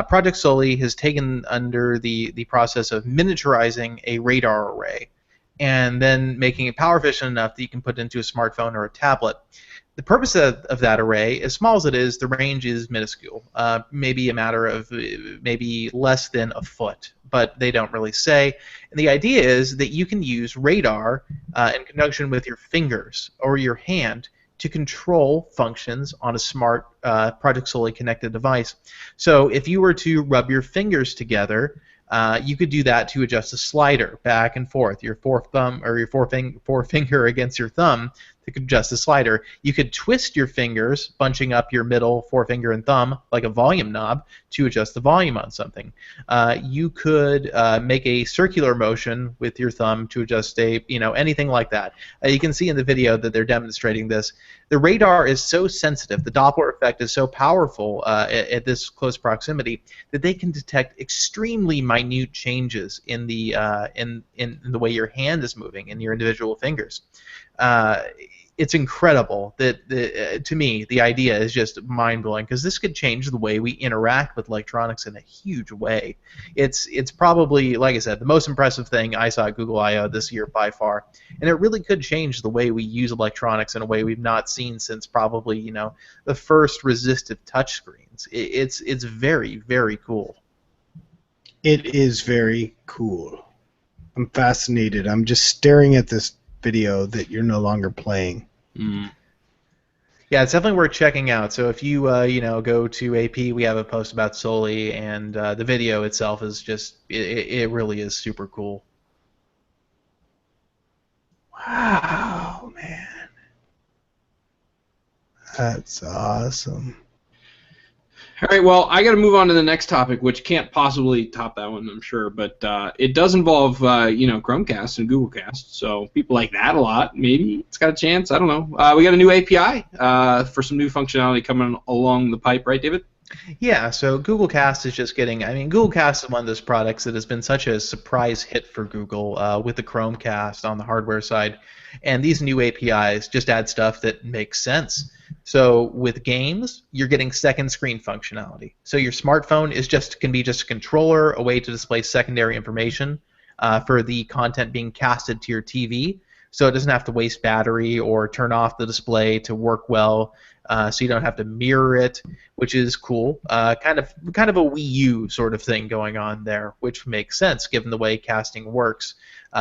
Project Soli has taken under the process of miniaturizing a radar array and then making it power efficient enough that you can put it into a smartphone or a tablet. The purpose of that array, as small as it is, the range is minuscule, maybe a matter of maybe less than a foot, but they don't really say. And the idea is that you can use radar in conjunction with your fingers or your hand to control functions on a smart Project Soli connected device. So if you were to rub your fingers together, you could do that to adjust a slider back and forth, your forefinger against your thumb to adjust the slider. You could twist your fingers, bunching up your middle forefinger and thumb like a volume knob to adjust the volume on something. You could make a circular motion with your thumb to adjust anything like that. You can see in the video that they're demonstrating this. The radar is so sensitive, the Doppler effect is so powerful at this close proximity that they can detect extremely minute changes in the way your hand is moving in your individual fingers. It's incredible that, to me, the idea is just mind-blowing because this could change the way we interact with electronics in a huge way. It's probably, like I said, the most impressive thing I saw at Google I/O this year by far, and it really could change the way we use electronics in a way we've not seen since probably the first resistive touchscreens. It's very, very cool. It is very cool. I'm fascinated. I'm just staring at this video that you're no longer playing. Mm. Yeah, it's definitely worth checking out. So if you go to AP, we have a post about Soli, and the video itself is just it really is super cool. Wow, man, that's awesome. All right, well, I got to move on to the next topic, which can't possibly top that one, I'm sure, but it does involve, Chromecast and Google Cast, so people like that a lot. Maybe it's got a chance. I don't know. We got a new API for some new functionality coming along the pipe, right, David? Yeah, so Google Cast is just getting. I mean, Google Cast is one of those products that has been such a surprise hit for Google with the Chromecast on the hardware side, and these new APIs just add stuff that makes sense. So with games, you're getting second screen functionality. So your smartphone can be just a controller, a way to display secondary information for the content being casted to your TV. So it doesn't have to waste battery or turn off the display to work well. So you don't have to mirror it, which is cool. Kind of a Wii U sort of thing going on there, which makes sense given the way casting works.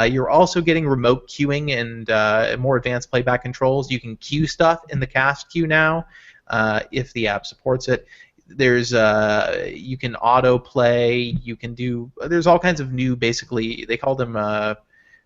You're also getting remote queuing and more advanced playback controls. You can queue stuff in the cast queue now if the app supports it. There's you can autoplay. You can do. There's all kinds of new. Basically, they call them.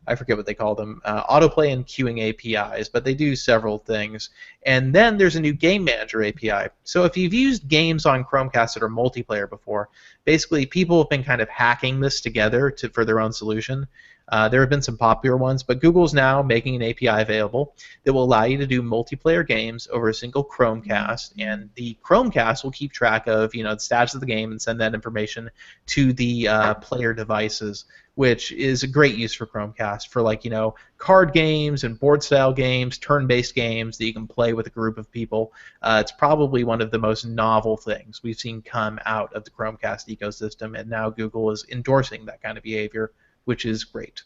I forget what they call them, autoplay and queuing APIs, but they do several things. And then there's a new game manager API. So if you've used games on Chromecast that are multiplayer before, basically people have been kind of hacking this together for their own solution. There have been some popular ones, but Google's now making an API available that will allow you to do multiplayer games over a single Chromecast, and the Chromecast will keep track of the status of the game and send that information to the player devices, which is a great use for Chromecast for card games and board style games, turn-based games that you can play with a group of people. It's probably one of the most novel things we've seen come out of the Chromecast ecosystem, and now Google is endorsing that kind of behavior, which is great.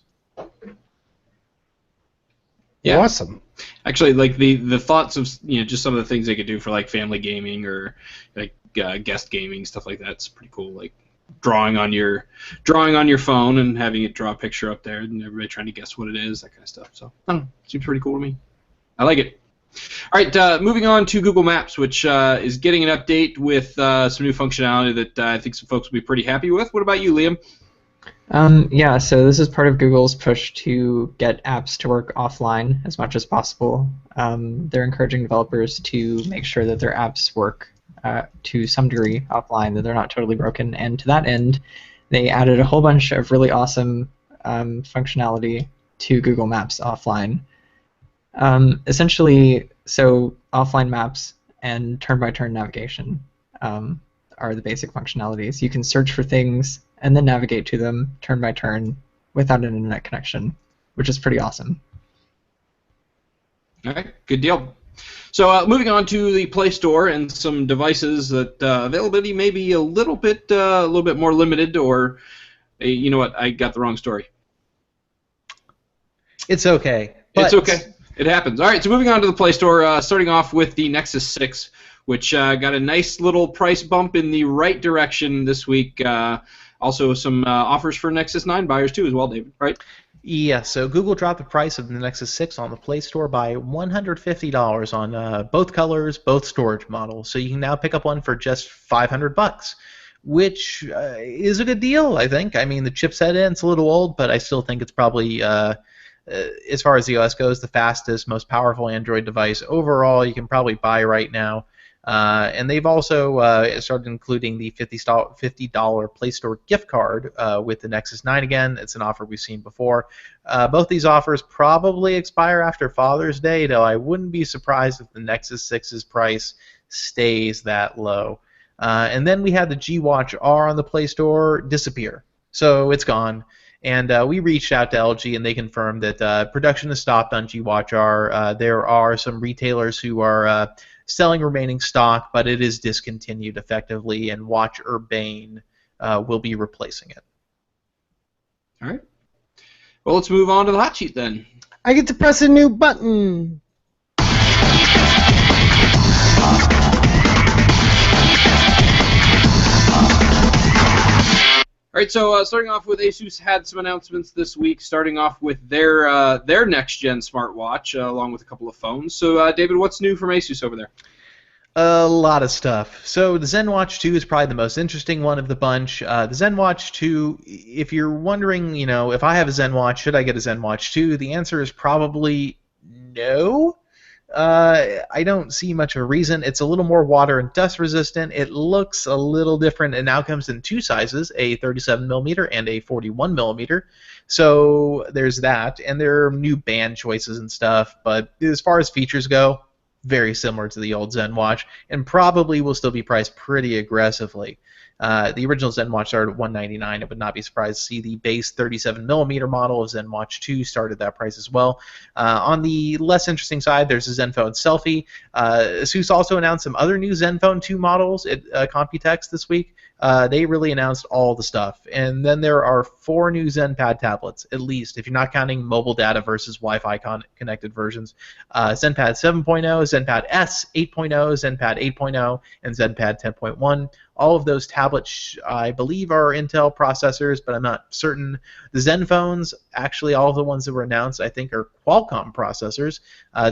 Yeah. Awesome. Actually, like the thoughts of just some of the things they could do for like family gaming or like guest gaming, stuff like that's pretty cool. Like drawing on your phone and having it draw a picture up there and everybody trying to guess what it is, that kind of stuff. So I don't know, seems pretty cool to me. I like it. All right, moving on to Google Maps, which is getting an update with some new functionality that I think some folks will be pretty happy with. What about you, Liam? Yeah, so this is part of Google's push to get apps to work offline as much as possible. They're encouraging developers to make sure that their apps work to some degree offline, that they're not totally broken. And to that end, they added a whole bunch of really awesome functionality to Google Maps offline. Essentially, so offline maps and turn-by-turn navigation are the basic functionalities. You can search for things and then navigate to them turn by turn without an internet connection, which is pretty awesome. All right, good deal. So moving on to the Play Store and some devices that availability may be a little bit more limited, or you know what, I got the wrong story. It's okay. It's okay. It happens. All right, so moving on to the Play Store, starting off with the Nexus 6, which got a nice little price bump in the right direction this week. Also, some offers for Nexus 9 buyers, too, as well, David, right? Yeah, so Google dropped the price of the Nexus 6 on the Play Store by $150 on both colors, both storage models. So you can now pick up one for just $500, which is a good deal, I think. I mean, the chipset it's a little old, but I still think it's probably, as far as the OS goes, the fastest, most powerful Android device overall you can probably buy right now. And they've also started including the $50 Play Store gift card with the Nexus 9 again. It's an offer we've seen before. Both these offers probably expire after Father's Day, though I wouldn't be surprised if the Nexus 6's price stays that low. And then we had the G-Watch R on the Play Store disappear. So it's gone. And we reached out to LG, and they confirmed that production has stopped on G-Watch R. There are some retailers who are selling remaining stock, but it is discontinued effectively, and Watch Urbane will be replacing it. All right. Well, let's move on to the hot sheet then. I get to press a new button. All right, so starting off with ASUS had some announcements this week, starting off with their next-gen smartwatch, along with a couple of phones. So, David, what's new from ASUS over there? A lot of stuff. So the ZenWatch 2 is probably the most interesting one of the bunch. The ZenWatch 2, if you're wondering, if I have a ZenWatch, should I get a ZenWatch 2? The answer is probably no. I don't see much of a reason. It's a little more water and dust resistant. It looks a little different. It now comes in two sizes, a 37mm and a 41mm. So there's that. And there are new band choices and stuff. But as far as features go, very similar to the old Zen watch, and probably will still be priced pretty aggressively. The original Zen watch started at $199. I would not be surprised to see the base 37mm model of Zen Watch 2 start at that price as well. On the less interesting side, there's a Zenfone Selfie. ASUS also announced some other new Zenfone 2 models at Computex this week. They really announced all the stuff. And then there are 4 new ZenPad tablets, at least, if you're not counting mobile data versus Wi-Fi connected versions. ZenPad 7.0, ZenPad S 8.0, ZenPad 8.0, and ZenPad 10.1. All of those tablets, I believe, are Intel processors, but I'm not certain. The Zenphones, actually, all of the ones that were announced, I think, are Qualcomm processors.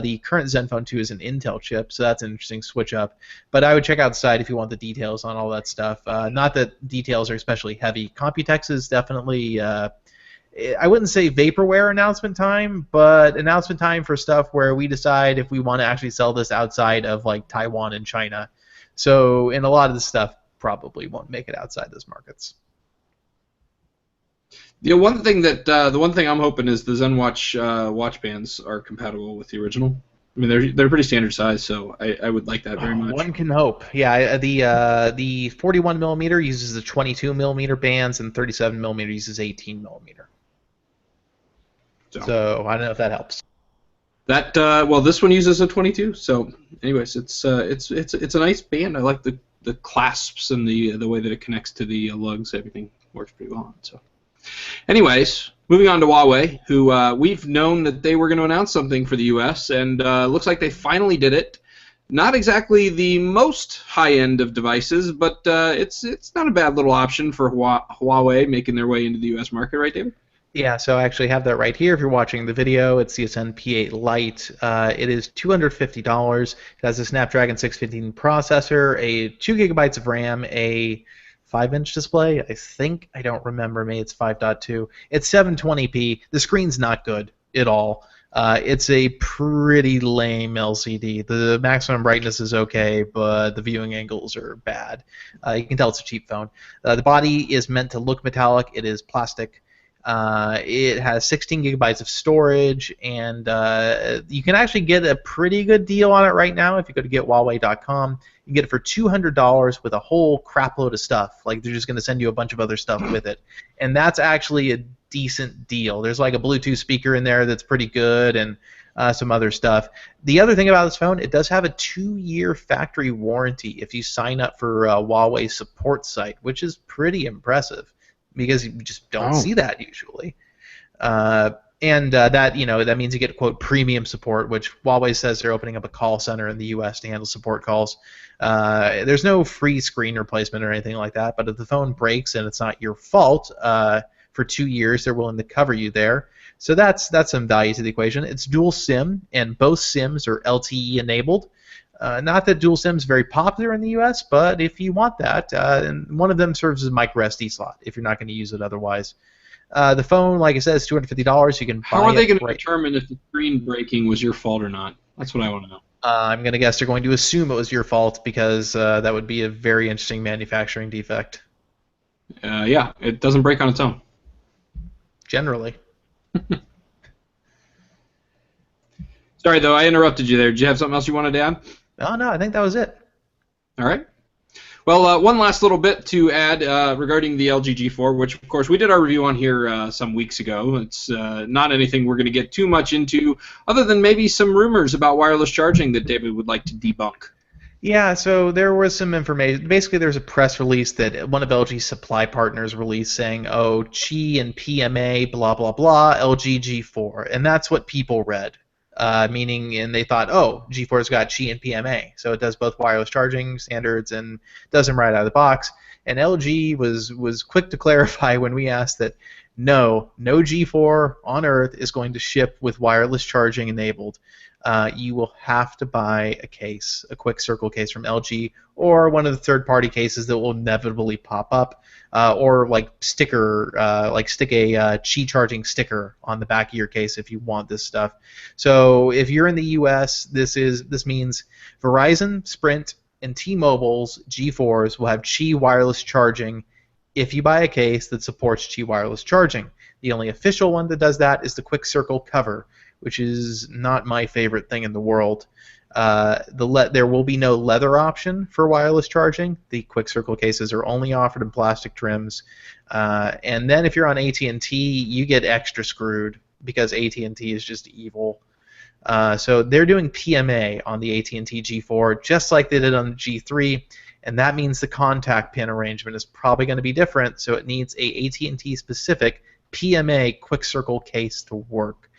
The current Zenfone 2 is an Intel chip, so that's an interesting switch up. But I would check out the site if you want the details on all that stuff. Not that details are especially heavy. Computex is definitely, I wouldn't say vaporware announcement time, but announcement time for stuff where we decide if we want to actually sell this outside of like Taiwan and China. So, and a lot of this stuff probably won't make it outside those markets. The one thing I'm hoping is the ZenWatch watch bands are compatible with the original. I mean, they're pretty standard size, so I would like that very much. One can hope. Yeah, the 41mm uses the 22mm bands, and 37mm uses 18mm. So I don't know if that helps. That well, this one uses a 22. So, anyways, it's a nice band. I like the clasps and the way that it connects to the lugs. Everything works pretty well on it. So, anyways, moving on to Huawei, who we've known that they were going to announce something for the U.S. and looks like they finally did it. Not exactly the most high-end of devices, but it's not a bad little option for Huawei making their way into the U.S. market, right, David? Yeah, so I actually have that right here. If you're watching the video, it's CSN P8 Lite. It is $250. It has a Snapdragon 615 processor, a 2 gigabytes of RAM, a 5-inch display, I think. I don't remember. Maybe it's 5.2. It's 720p. The screen's not good at all. It's a pretty lame LCD. The maximum brightness is okay, but the viewing angles are bad. You can tell it's a cheap phone. The body is meant to look metallic. It is plastic. It has 16 gigabytes of storage, and you can actually get a pretty good deal on it right now if you go to gethuawei.com. You can get it for $200 with a whole crapload of stuff. Like, they're just going to send you a bunch of other stuff with it. And that's actually a decent deal. There's like a Bluetooth speaker in there that's pretty good, and some other stuff. The other thing about this phone, it does have a 2-year factory warranty if you sign up for Huawei support site, which is pretty impressive, because you just don't see that usually. And that means you get, quote, premium support, which Huawei says they're opening up a call center in the U.S. to handle support calls. There's no free screen replacement or anything like that, but if the phone breaks and it's not your fault, for 2 years they're willing to cover you there. So that's some value to the equation. It's dual SIM, and both SIMs are LTE enabled. Not that dual SIM is very popular in the U.S., but if you want that, and one of them serves as a micro SD slot if you're not going to use it otherwise. The phone, like I said, is $250. You can buy How are they going to right. determine if the screen breaking was your fault or not? That's what I want to know. I'm going to guess they're going to assume it was your fault, because that would be a very interesting manufacturing defect. Yeah, it doesn't break on its own. Generally. Sorry, though, I interrupted you there. Did you have something else you wanted to add? Oh, no, I think that was it. All right. Well, one last little bit to add regarding the LG G4, which, of course, we did our review on here some weeks ago. It's not anything we're going to get too much into, other than maybe some rumors about wireless charging that David would like to debunk. Yeah, so there was some information. Basically, there's a press release that one of LG's supply partners released saying, oh, Qi and PMA, blah, blah, blah, LG G4. And that's what people read. Meaning, and they thought, oh, G4's got Qi and PMA, so it does both wireless charging standards and does them right out of the box. And LG was quick to clarify when we asked that no G4 on Earth is going to ship with wireless charging enabled. You will have to buy a case, a quick circle case from LG, or one of the third-party cases that will inevitably pop up, or stick a Qi charging sticker on the back of your case if you want this stuff. So if you're in the U.S., this means Verizon, Sprint, and T-Mobile's G4s will have Qi wireless charging if you buy a case that supports Qi wireless charging. The only official one that does that is the Quick Circle cover, which is not my favorite thing in the world. There will be no leather option for wireless charging. The quick circle cases are only offered in plastic trims. And then if you're on AT&T, you get extra screwed because AT&T is just evil. So they're doing PMA on the AT&T G4 just like they did on the G3, and that means the contact pin arrangement is probably going to be different. So it needs a AT&T specific PMA quick circle case to work.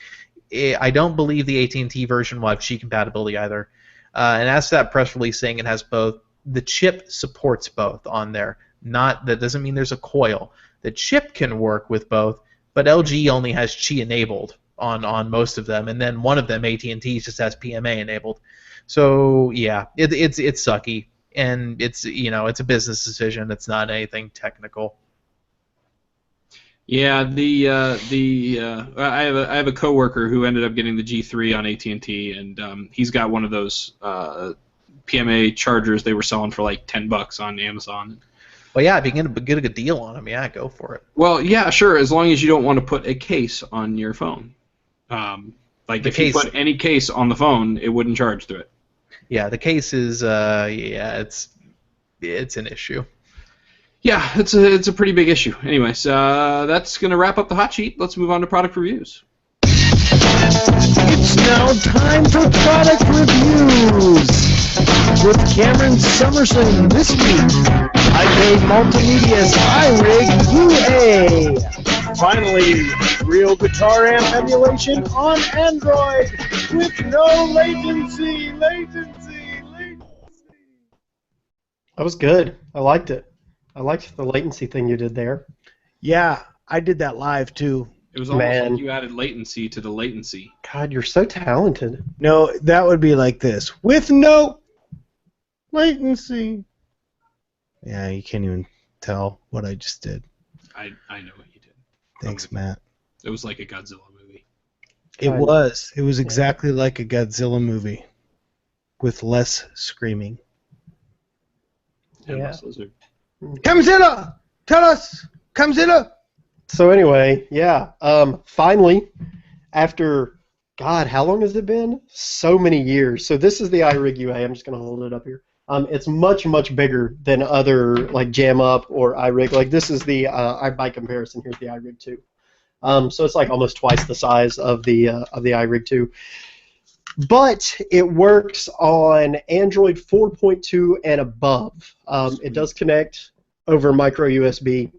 I don't believe the AT&T version will have Qi compatibility either. And as to that press release saying it has both, the chip supports both on there. That doesn't mean there's a coil. The chip can work with both, but LG only has Qi enabled on most of them, and then one of them, AT&T, just has PMA enabled. So yeah, it's sucky, and it's a business decision. It's not anything technical. Yeah, I have a coworker who ended up getting the G3 on AT&T, and he's got one of those PMA chargers they were selling for like $10 on Amazon. Well, yeah, if you can get a good deal on them, yeah, go for it. Well, yeah, sure, as long as you don't want to put a case on your phone. If you put any case on the phone, it wouldn't charge through it. Yeah, the case is it's an issue. Yeah, it's a pretty big issue. Anyways, that's going to wrap up the hot sheet. Let's move on to product reviews. It's now time for product reviews with Cameron Summerson this week. iPay Multimedia's iRig UA. Finally, real guitar amp emulation on Android with no latency. That was good. I liked it. I liked the latency thing you did there. Yeah, I did that live too. It was almost like you added latency to the latency. God, you're so talented. No, that would be like this. With no latency. Yeah, you can't even tell what I just did. I know what you did. Thanks, Matt. It was like a Godzilla movie. It was. It was exactly like a Godzilla movie with less screaming. Yeah. Kamzilla! Tell us! Kamzilla! So anyway, yeah. Finally, after, God, how long has it been? So many years. So this is the iRig UA. I'm just going to hold it up here. It's much, much bigger than other, like, Jam Up or iRig. Like, this is the, by comparison, here's the iRig 2. So it's like almost twice the size of the iRig 2. But it works on Android 4.2 and above. It does connect over micro USB,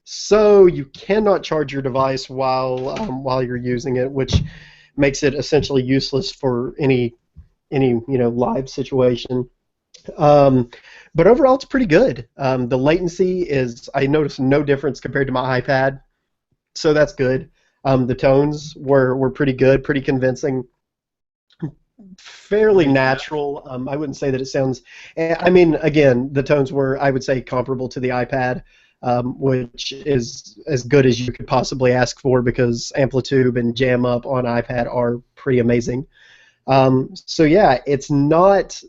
so you cannot charge your device while you're using it, which makes it essentially useless for any live situation. But overall, it's pretty good. The latency is, I noticed no difference compared to my iPad, so that's good. The tones were pretty good, pretty convincing. Fairly natural. I wouldn't say that it sounds. I mean, again, the tones were, I would say, comparable to the iPad, which is as good as you could possibly ask for because Amplitude and Jam Up on iPad are pretty amazing. So yeah, it's not.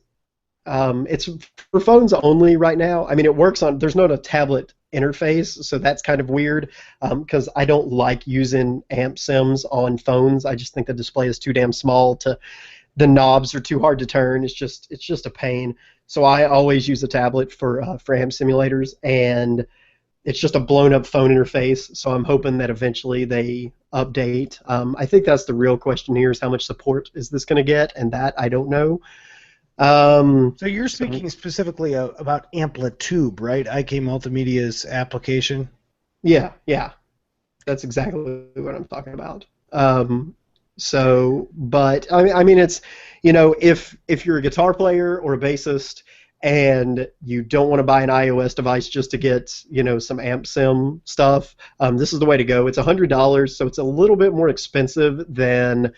It's for phones only right now. I mean, it works on. There's not a tablet interface, so that's kind of weird because I don't like using amp sims on phones. I just think the display is too damn small to. The knobs are too hard to turn. It's just a pain. So I always use a tablet for amp simulators, and it's just a blown up phone interface. So I'm hoping that eventually they update. I think that's the real question here: is how much support is this going to get? And that I don't know. So you're speaking specifically about Amplitude, right? IK Multimedia's application. Yeah, that's exactly what I'm talking about. So, but I mean, it's if you're a guitar player or a bassist and you don't want to buy an iOS device just to get some amp sim stuff, this is the way to go. It's $100, so it's a little bit more expensive than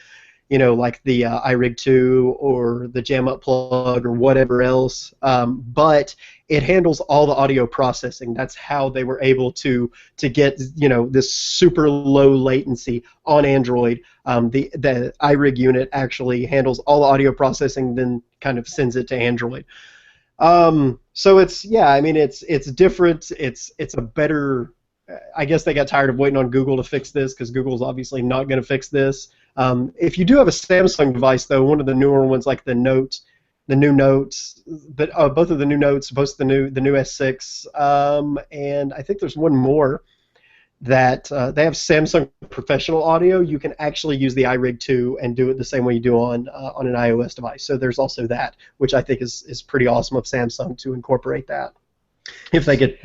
like the iRig 2 or the Jam Up plug or whatever else, but it handles all the audio processing. That's how they were able to get this super low latency on Android. The iRig unit actually handles all the audio processing, then kind of sends it to Android. So it's it's different. It's a better. I guess they got tired of waiting on Google to fix this because Google's obviously not going to fix this. If you do have a Samsung device, though, one of the newer ones like the new Notes, but both of the new Notes, both the new S6, and I think there's one more that they have Samsung Professional Audio. You can actually use the iRig 2 and do it the same way you do on an iOS device. So there's also that, which I think is pretty awesome of Samsung to incorporate that. If they could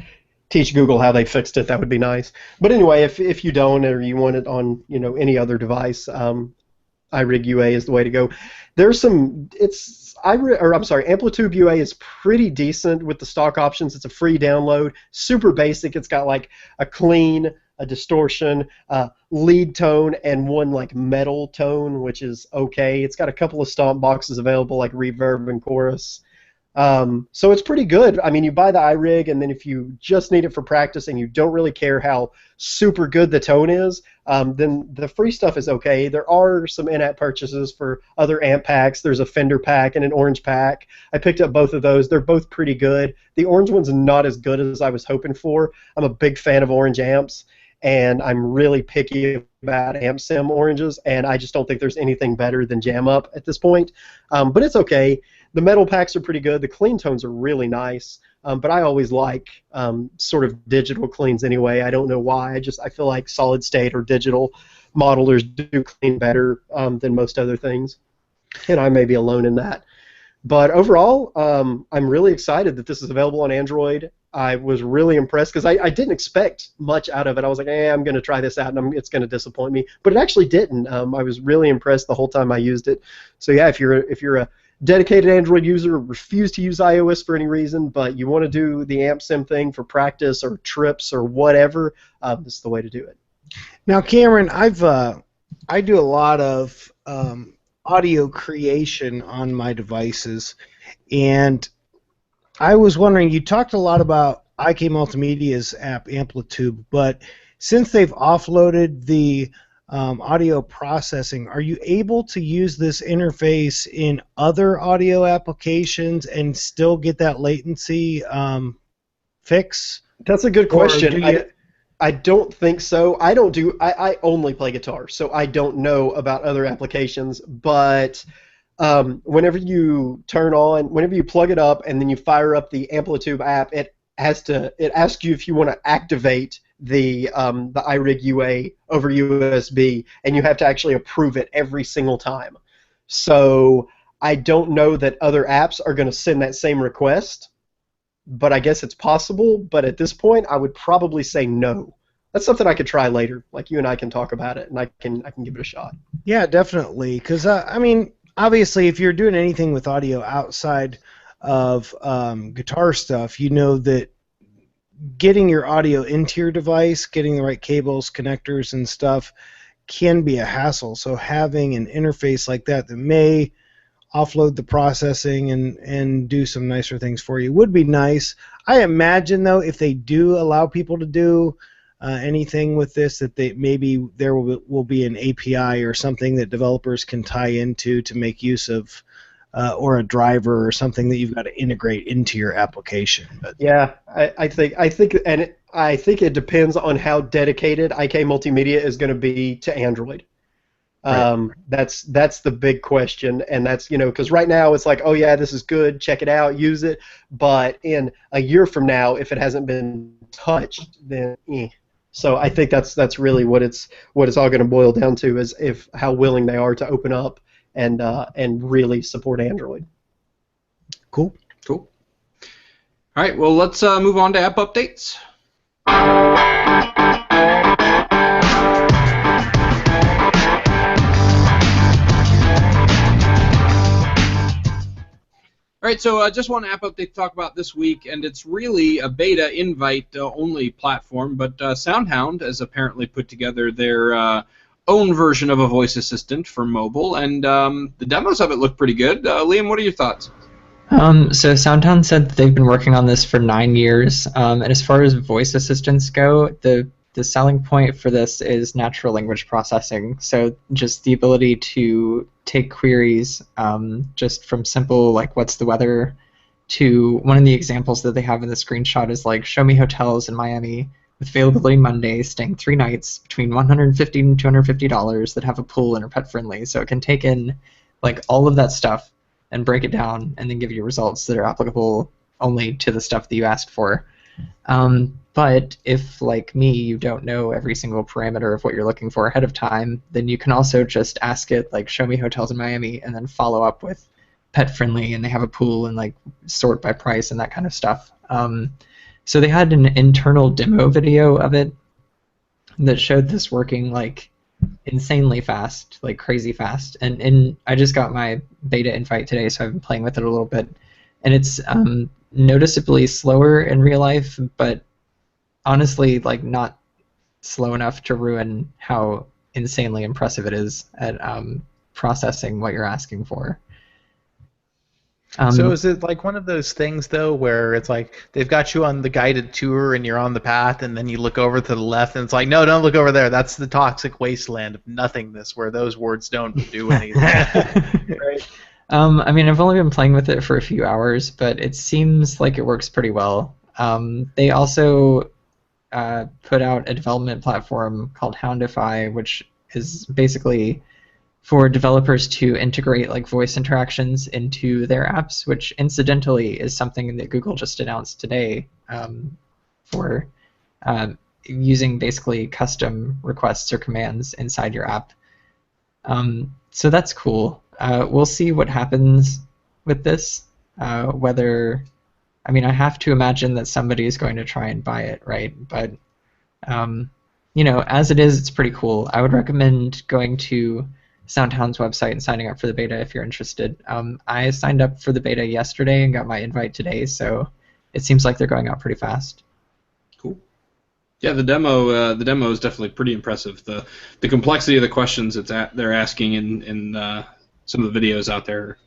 teach Google how they fixed it, that would be nice. But anyway, if you don't, or you want it on any other device, iRig UA is the way to go. There's some Amplitude UA is pretty decent with the stock options. It's a free download, super basic. It's got like a clean, a distortion, lead tone, and one like metal tone, which is okay. It's got a couple of stomp boxes available like reverb and chorus. So it's pretty good. I mean, you buy the iRig, and then if you just need it for practice and you don't really care how super good the tone is, then the free stuff is okay. There are some in-app purchases for other amp packs. There's a Fender pack and an Orange pack. I picked up both of those. They're both pretty good. The Orange one's not as good as I was hoping for. I'm a big fan of Orange amps, and I'm really picky about amp sim oranges, and I just don't think there's anything better than Jam Up at this point. But it's okay. The metal packs are pretty good. The clean tones are really nice, but I always like sort of digital cleans anyway. I don't know why. I feel like solid state or digital modelers do clean better than most other things, and I may be alone in that. But overall, I'm really excited that this is available on Android. I was really impressed because I didn't expect much out of it. I was like, I'm going to try this out, and it's going to disappoint me. But it actually didn't. I was really impressed the whole time I used it. So yeah, if you're a dedicated Android user, refuse to use iOS for any reason, but you want to do the amp sim thing for practice or trips or whatever, this is the way to do it. Now, Cameron, I do a lot of audio creation on my devices, and I was wondering, you talked a lot about IK Multimedia's app Amplitude, but since they've offloaded the audio processing, are you able to use this interface in other audio applications and still get that latency fix? That's a good question. I don't think so. I only play guitar, so I don't know about other applications, but whenever you plug it up and then you fire up the Amplitude app, it asks you if you want to activate the iRig UA over USB, and you have to actually approve it every single time. So I don't know that other apps are going to send that same request, but I guess it's possible. But at this point, I would probably say no. That's something I could try later. Like, you and I can talk about it, and I can give it a shot. Yeah, definitely. Because I mean, obviously, if you're doing anything with audio outside of guitar stuff, you know that getting your audio into your device, getting the right cables, connectors, and stuff can be a hassle. So having an interface like that may offload the processing and do some nicer things for you would be nice. I imagine, though, if they do allow people to do anything with this, that maybe there will be an API or something that developers can tie into to make use of, or a driver or something that you've got to integrate into your application. But yeah, I think it depends on how dedicated IK Multimedia is going to be to Android. Right. That's the big question, and that's because right now it's like, oh yeah, this is good, check it out, use it. But in a year from now, if it hasn't been touched, then So I think that's really what it's all going to boil down to, is how willing they are to open up and really support Android. Cool. All right, well, let's move on to app updates. All right, so just one app update to talk about this week, and it's really a beta invite-only platform, but SoundHound has apparently put together their own version of a voice assistant for mobile, and the demos of it look pretty good. Liam, what are your thoughts? So SoundHound said that they've been working on this for 9 years, and as far as voice assistants go, the selling point for this is natural language processing. So just the ability to take queries just from simple, like, what's the weather, to one of the examples that they have in the screenshot is like, show me hotels in Miami with availability Monday, staying 3 nights, between $150 and $250, that have a pool and are pet friendly. So it can take in like all of that stuff and break it down and then give you results that are applicable only to the stuff that you asked for. But if, like me, you don't know every single parameter of what you're looking for ahead of time, then you can also just ask it, like, show me hotels in Miami, and then follow up with pet friendly, and they have a pool, and like sort by price and that kind of stuff. So they had an internal demo video of it that showed this working like insanely fast, like crazy fast. And I just got my beta invite today, so I've been playing with it a little bit, and it's noticeably slower in real life, but honestly, like, not slow enough to ruin how insanely impressive it is at processing what you're asking for. So is it like one of those things, though, where it's like they've got you on the guided tour and you're on the path, and then you look over to the left and it's like, no, don't look over there. That's the toxic wasteland of nothingness where those words don't do anything. Right? I mean, I've only been playing with it for a few hours, but it seems like it works pretty well. They also put out a development platform called Houndify, which is basically for developers to integrate like voice interactions into their apps, which incidentally is something that Google just announced today for using basically custom requests or commands inside your app. So that's cool. We'll see what happens with this. Whether, I mean, I have to imagine that somebody is going to try and buy it, right? But you know, as it is, it's pretty cool. I would recommend going to SoundHound's website and signing up for the beta if you're interested. I signed up for the beta yesterday and got my invite today, so it seems like they're going out pretty fast. Cool. Yeah, the demo is definitely pretty impressive. The complexity of the questions they're asking in some of the videos out there.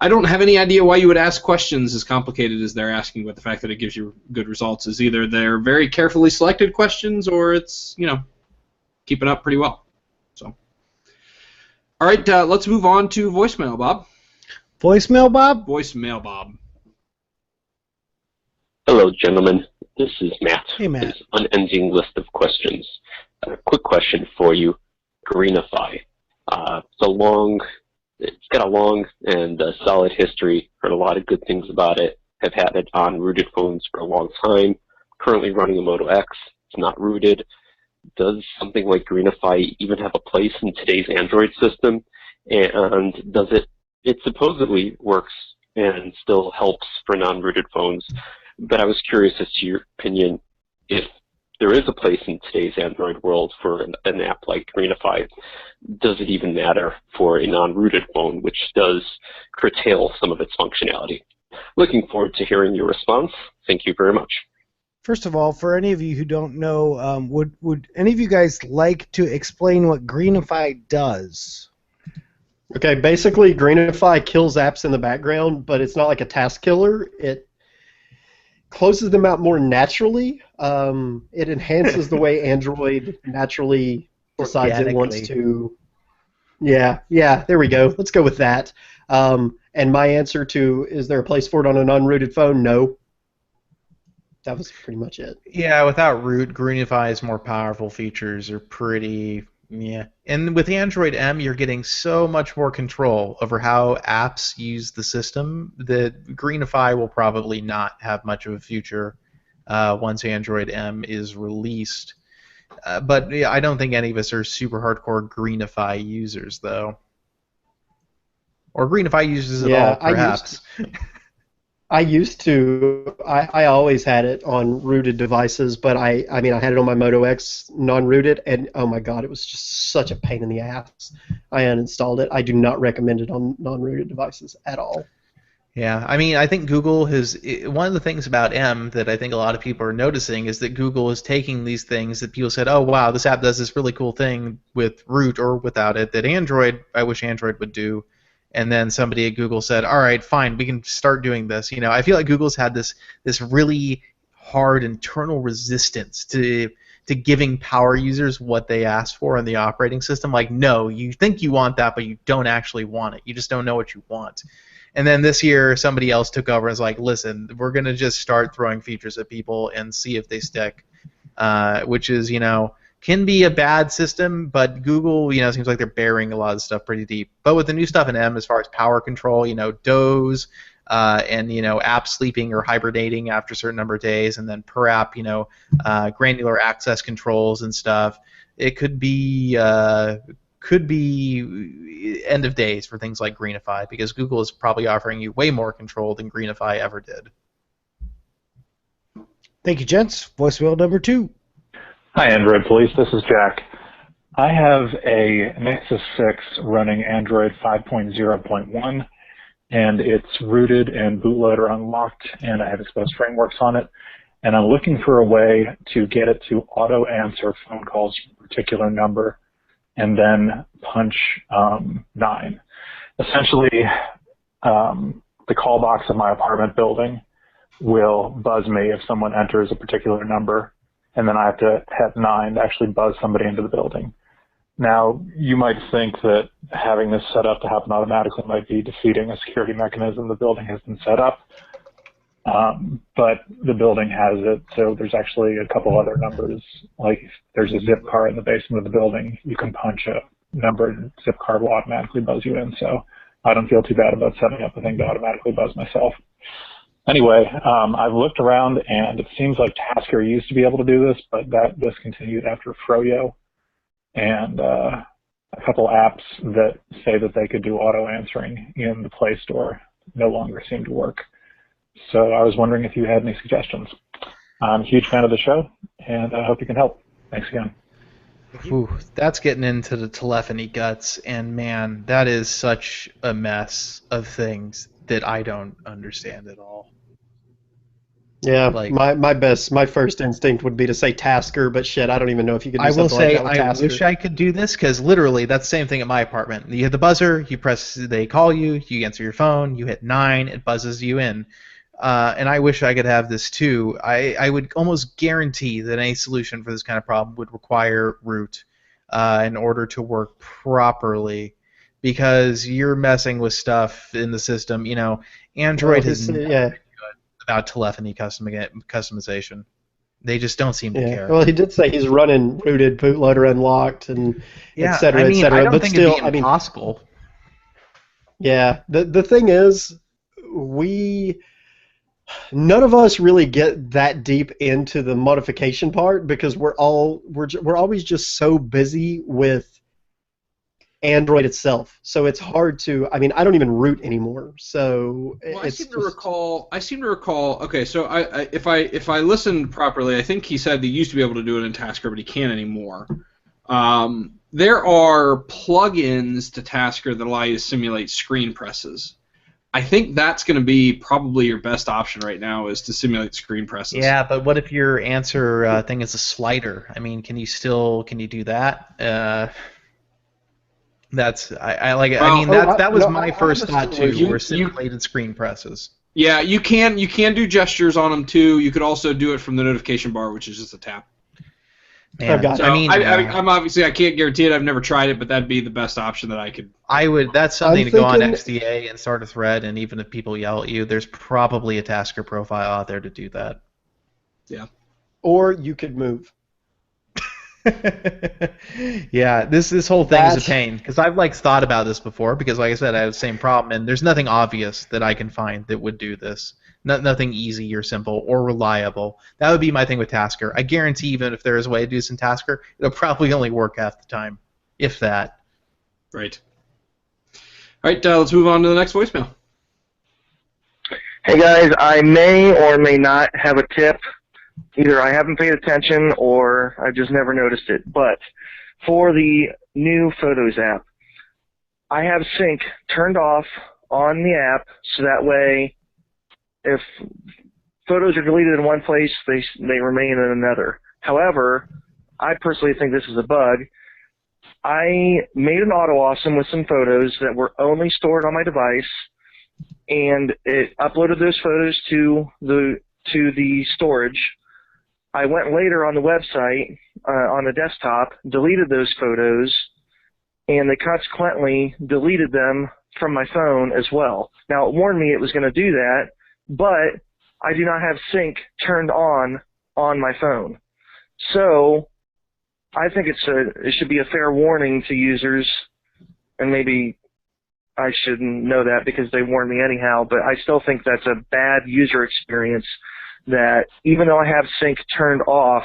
I don't have any idea why you would ask questions as complicated as they're asking, but the fact that it gives you good results is either they're very carefully selected questions or it's, you know, keeping up pretty well. So, all right, let's move on to voicemail, Bob. Voicemail, Bob? Voicemail, Bob. Hello, gentlemen. This is Matt. Hey, Matt. This unending list of questions. A quick question for you. Greenify. It's got a long and solid history. Heard a lot of good things about it. Have had it on rooted phones for a long time. Currently running a Moto X. It's not rooted. Does something like Greenify even have a place in today's Android system? And does it supposedly works and still helps for non-rooted phones, but I was curious as to your opinion if there is a place in today's Android world for an app like Greenify. Does it even matter for a non-rooted phone, which does curtail some of its functionality? Looking forward to hearing your response. Thank you very much. First of all, for any of you who don't know, would any of you guys like to explain what Greenify does? Okay, basically Greenify kills apps in the background, but it's not like a task killer. It closes them out more naturally. It enhances the way Android naturally decides it wants to. Yeah, there we go. Let's go with that. And my answer to, is there a place for it on an unrooted phone? No. That was pretty much it. Yeah, without root, Greenify's more powerful features are pretty, yeah. And with Android M, you're getting so much more control over how apps use the system that Greenify will probably not have much of a future once Android M is released. But yeah, I don't think any of us are super hardcore Greenify users, though. Or Greenify users at all, perhaps. I used to. I always had it on rooted devices, but I mean, I had it on my Moto X non-rooted, and oh my god, it was just such a pain in the ass. I uninstalled it. I do not recommend it on non-rooted devices at all. Yeah, I mean, I think Google has, one of the things about M that I think a lot of people are noticing is that Google is taking these things that people said, oh wow, this app does this really cool thing with root or without it that I wish Android would do. And then somebody at Google said, all right, fine, we can start doing this. You know, I feel like Google's had this really hard internal resistance to giving power users what they asked for in the operating system. Like, no, you think you want that, but you don't actually want it. You just don't know what you want. And then this year, somebody else took over and was like, listen, we're going to just start throwing features at people and see if they stick. which is, can be a bad system, but Google, seems like they're burying a lot of stuff pretty deep. But with the new stuff in M, as far as power control, doze, and app sleeping or hibernating after a certain number of days, and then per app, granular access controls and stuff. It could be end of days for things like Greenify, because Google is probably offering you way more control than Greenify ever did. Thank you, gents. Voicemail number 2. Hi, Android Police. This is Jack. I have a Nexus 6 running Android 5.0.1, and it's rooted and bootloader unlocked, and I have exposed frameworks on it. And I'm looking for a way to get it to auto-answer phone calls from a particular number and then punch 9. Essentially, the call box of my apartment building will buzz me if someone enters a particular number, and then I have to hit 9 to actually buzz somebody into the building. Now, you might think that having this set up to happen automatically might be defeating a security mechanism the building has been set up, but the building has it, so there's actually a couple other numbers. Like, if there's a zip car in the basement of the building, you can punch a number and the zip car will automatically buzz you in, so I don't feel too bad about setting up a thing to automatically buzz myself. Anyway, I've looked around, and it seems like Tasker used to be able to do this, but that discontinued after Froyo, and a couple apps that say that they could do auto-answering in the Play Store no longer seem to work. So I was wondering if you had any suggestions. I'm a huge fan of the show, and I hope you can help. Thanks again. Ooh, that's getting into the telephony guts, and man, that is such a mess of things that I don't understand at all. Yeah, Like, my first instinct would be to say Tasker, but shit, I don't even know if you could do I will something say like that with I Tasker. wish I could do this, because literally that's the same thing at my apartment. You hit the buzzer, they call you, you answer your phone, you hit 9, it buzzes you in. And I wish I could have this too. I would almost guarantee that any solution for this kind of problem would require root in order to work properly, because you're messing with stuff in the system. Android has never been good about telephony customization. They just don't seem to care. Well, he did say he's running rooted, bootloader unlocked, and et cetera, I mean, et cetera. I don't but think still, it'd be impossible. Yeah, the thing is, none of us really get that deep into the modification part, because we're always just so busy with Android itself. So it's hard to. I mean, I don't even root anymore. So I seem to recall. Okay, so if I listened properly, I think he said he used to be able to do it in Tasker, but he can't anymore. There are plugins to Tasker that allow you to simulate screen presses. I think that's going to be probably your best option right now, is to simulate screen presses. Yeah, but what if your answer thing is a slider? I mean, can you do that? That was my first thought too. Were simulated screen presses. Yeah, you can do gestures on them too. You could also do it from the notification bar, which is just a tap. Man, so, I'm obviously, I can't guarantee it. I've never tried it, but that'd be the best option that I could. That's something to go on XDA and start a thread, and even if people yell at you, there's probably a Tasker profile out there to do that. Yeah. Or you could move. Yeah, this whole thing is a pain, because I've thought about this before, because like I said, I have the same problem, and there's nothing obvious that I can find that would do this. Nothing easy or simple or reliable. That would be my thing with Tasker. I guarantee even if there is a way to do this in Tasker, it'll probably only work half the time, if that. Right. All right, let's move on to the next voicemail. Hey guys, I may or may not have a tip. Either I haven't paid attention or I've just never noticed it. But for the new Photos app, I have Sync turned off on the app, so that way if photos are deleted in one place, they remain in another. However, I personally think this is a bug. I made an auto-awesome with some photos that were only stored on my device, and it uploaded those photos to the storage. I went later on the website, on the desktop, deleted those photos, and they consequently deleted them from my phone as well. Now, it warned me it was going to do that, but I do not have Sync turned on my phone. So I think it should be a fair warning to users, and maybe I shouldn't know that because they warned me anyhow, but I still think that's a bad user experience that even though I have sync turned off,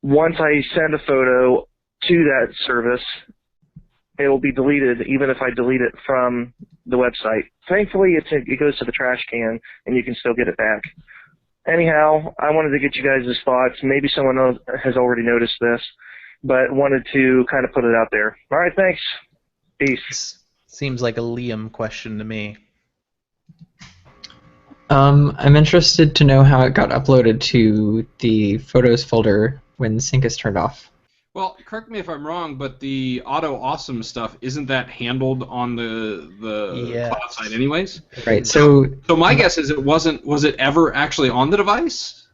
once I send a photo to that service, it will be deleted even if I delete it from the website. Thankfully, it goes to the trash can, and you can still get it back. Anyhow, I wanted to get you guys' thoughts. Maybe someone else has already noticed this, but wanted to kind of put it out there. All right, thanks. Peace. Seems like a Liam question to me. I'm interested to know how it got uploaded to the photos folder when sync is turned off. Well, correct me if I'm wrong, but the auto awesome stuff, isn't that handled on the Yes. cloud side anyways? Right. So my guess is was it ever actually on the device?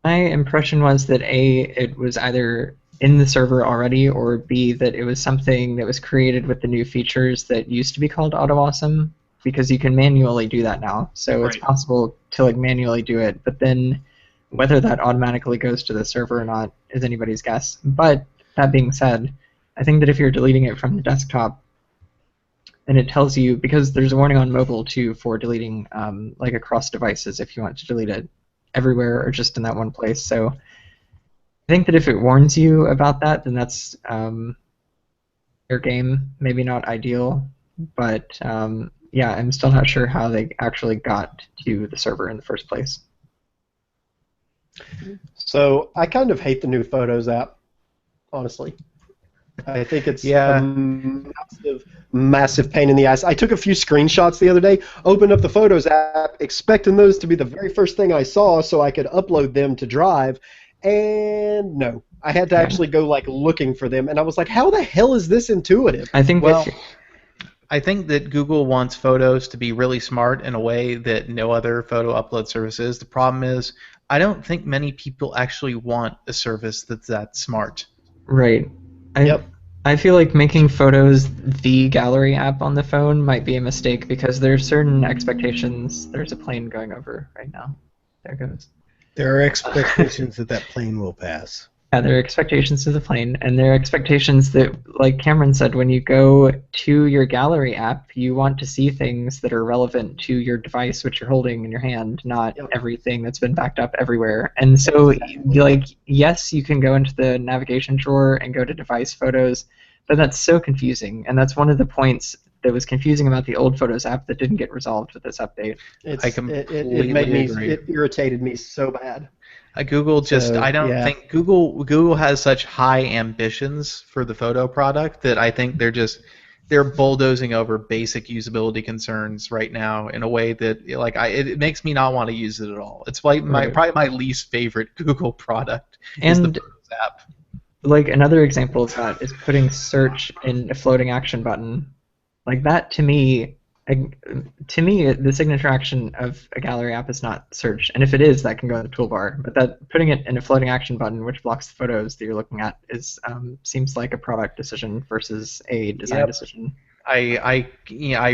my impression was that A, it was either in the server already, or B, that it was something that was created with the new features that used to be called Auto Awesome, because you can manually do that now. So it's Right. possible to like manually do it, but then whether that automatically goes to the server or not is anybody's guess. But that being said, I think that if you're deleting it from the desktop, and it tells you, because there's a warning on mobile too for deleting like across devices if you want to delete it everywhere or just in that one place. So I think that if it warns you about that, then that's fair game. Maybe not ideal, but yeah, I'm still not sure how they actually got to the server in the first place. So I kind of hate the new Photos app, honestly. I think it's a massive pain in the ass. I took a few screenshots the other day, opened up the Photos app, expecting those to be the very first thing I saw so I could upload them to Drive, and no. I had to actually go like looking for them, and I was like, how the hell is this intuitive? I think I think that Google wants photos to be really smart in a way that no other photo upload service is. The problem is, I don't think many people actually want a service that's that smart. Right. Yep. I feel like making Photos the gallery app on the phone might be a mistake because there's certain expectations. There's a plane going over right now. There it goes. There are expectations that that plane will pass. Yeah, there are expectations to the plane, and there are expectations that, like Cameron said, when you go to your gallery app, you want to see things that are relevant to your device, which you're holding in your hand, not everything that's been backed up everywhere. And so, like, yes, you can go into the navigation drawer and go to device photos, but that's so confusing, and that's one of the points that was confusing about the old Photos app that didn't get resolved with this update. It made me, it irritated me so bad. Google just, I don't think Google has such high ambitions for the photo product that I think they're bulldozing over basic usability concerns right now in a way that it makes me not want to use it at all. It's like probably my least favorite Google product is the Photos app. Like another example of that is putting search in a floating action button. Like that to me, the signature action of a gallery app is not search, and if it is, that can go in the toolbar. But that putting it in a floating action button, which blocks the photos that you're looking at, is seems like a product decision versus a design decision. I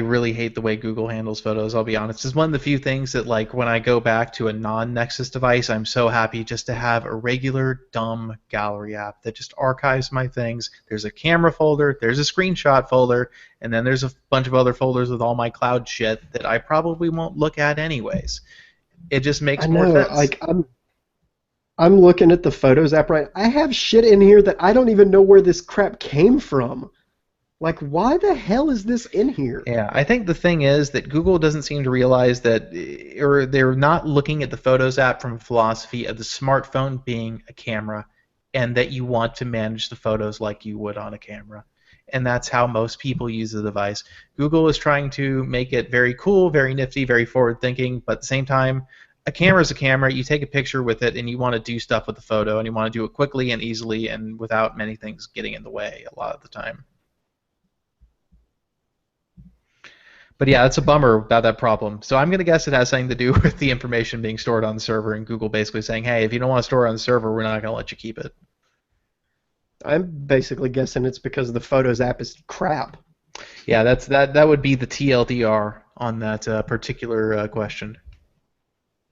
really hate the way Google handles photos, I'll be honest. It's one of the few things that, like, when I go back to a non-Nexus device, I'm so happy just to have a regular, dumb gallery app that just archives my things. There's a camera folder, there's a screenshot folder, and then there's a bunch of other folders with all my cloud shit that I probably won't look at anyways. It just makes more sense. Like, I'm looking at the Photos app right now. I have shit in here that I don't even know where this crap came from. Like, why the hell is this in here? Yeah, I think the thing is that Google doesn't seem to realize that, or they're not looking at the Photos app from a philosophy of the smartphone being a camera, and that you want to manage the photos like you would on a camera. And that's how most people use the device. Google is trying to make it very cool, very nifty, very forward-thinking, but at the same time, a camera is a camera. You take a picture with it, and you want to do stuff with the photo, and you want to do it quickly and easily and without many things getting in the way a lot of the time. But yeah, it's a bummer about that problem. So I'm going to guess it has something to do with the information being stored on the server and Google basically saying, hey, if you don't want to store it on the server, we're not going to let you keep it. I'm basically guessing it's because the Photos app is crap. Yeah, that would be the TLDR on that particular question.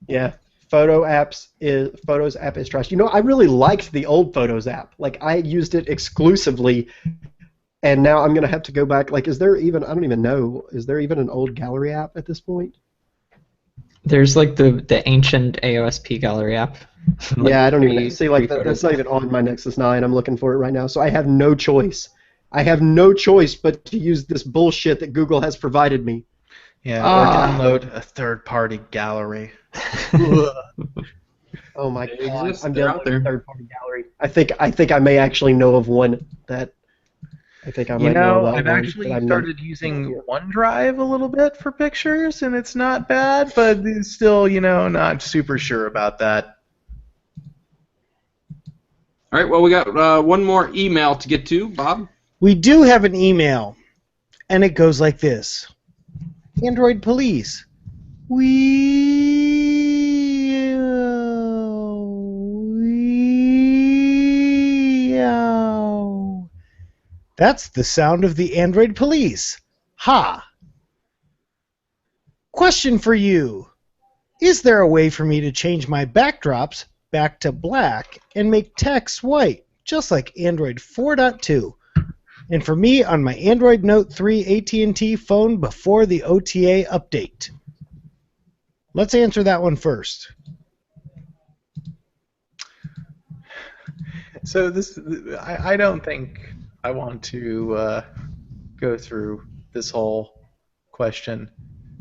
Yeah. Photos app is trash. You know, I really liked the old Photos app. Like, I used it exclusively, and now I'm gonna have to go back. Like, is there even? I don't even know. Is there even an old gallery app at this point? There's like the ancient AOSP gallery app. Like Yeah, I don't even see. Like, pre-photos. that's not even on my Nexus 9. I'm looking for it right now, so I have no choice. I have no choice but to use this bullshit that Google has provided me. Yeah, or download a third-party gallery. Oh my They god, exist. I'm They're down out with there. a third-party gallery. I think I may actually know of one that I think I You might know know, about I've one actually that I'm started using OneDrive a little bit for pictures, and it's not bad, but it's still, not super sure about that. All right, well, we got one more email to get to, Bob. We do have an email, and it goes like this. Android Police. That's the sound of the Android Police. Ha! Question for you. Is there a way for me to change my backdrops back to black and make text white, just like Android 4.2? And for me on my Android Note 3 AT&T phone before the OTA update. Let's answer that one first. So I don't think I want to go through this whole question.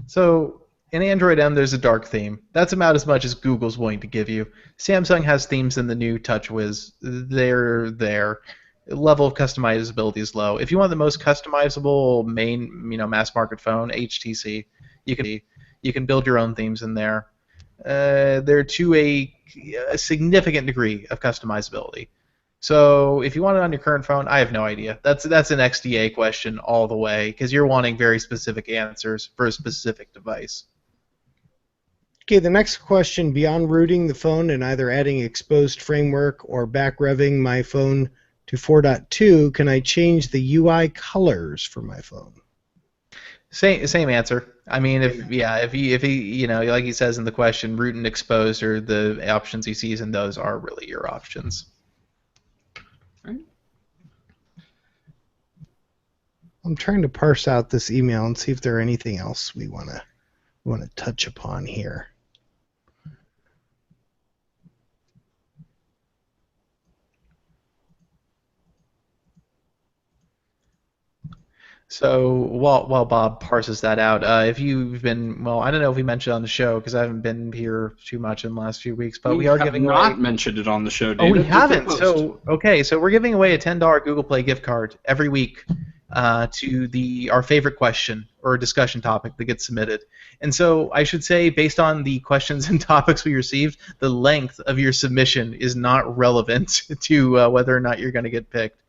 So in Android M, there's a dark theme. That's about as much as Google's willing to give you. Samsung has themes in the new TouchWiz. They're there. Level of customizability is low. If you want the most customizable mass market phone, HTC, you can build your own themes in there. They're to a significant degree of customizability. So if you want it on your current phone, I have no idea. That's an XDA question all the way, because you're wanting very specific answers for a specific device. Okay, the next question, beyond rooting the phone and either adding exposed framework or back revving my phone to 4.2, can I change the UI colors for my phone? Same answer. I mean, if he like he says in the question, root and exposed are the options he sees, and those are really your options. Right. I'm trying to parse out this email and see if there's anything else we want to touch upon here. So while Bob parses that out, if you've been, I don't know if we mentioned it on the show because I haven't been here too much in the last few weeks, but we are giving not mentioned it on the show, David. Oh, we haven't. So we're giving away a $10 Google Play gift card every week to our favorite question or discussion topic that gets submitted. And so I should say, based on the questions and topics we received, the length of your submission is not relevant to whether or not you're going to get picked.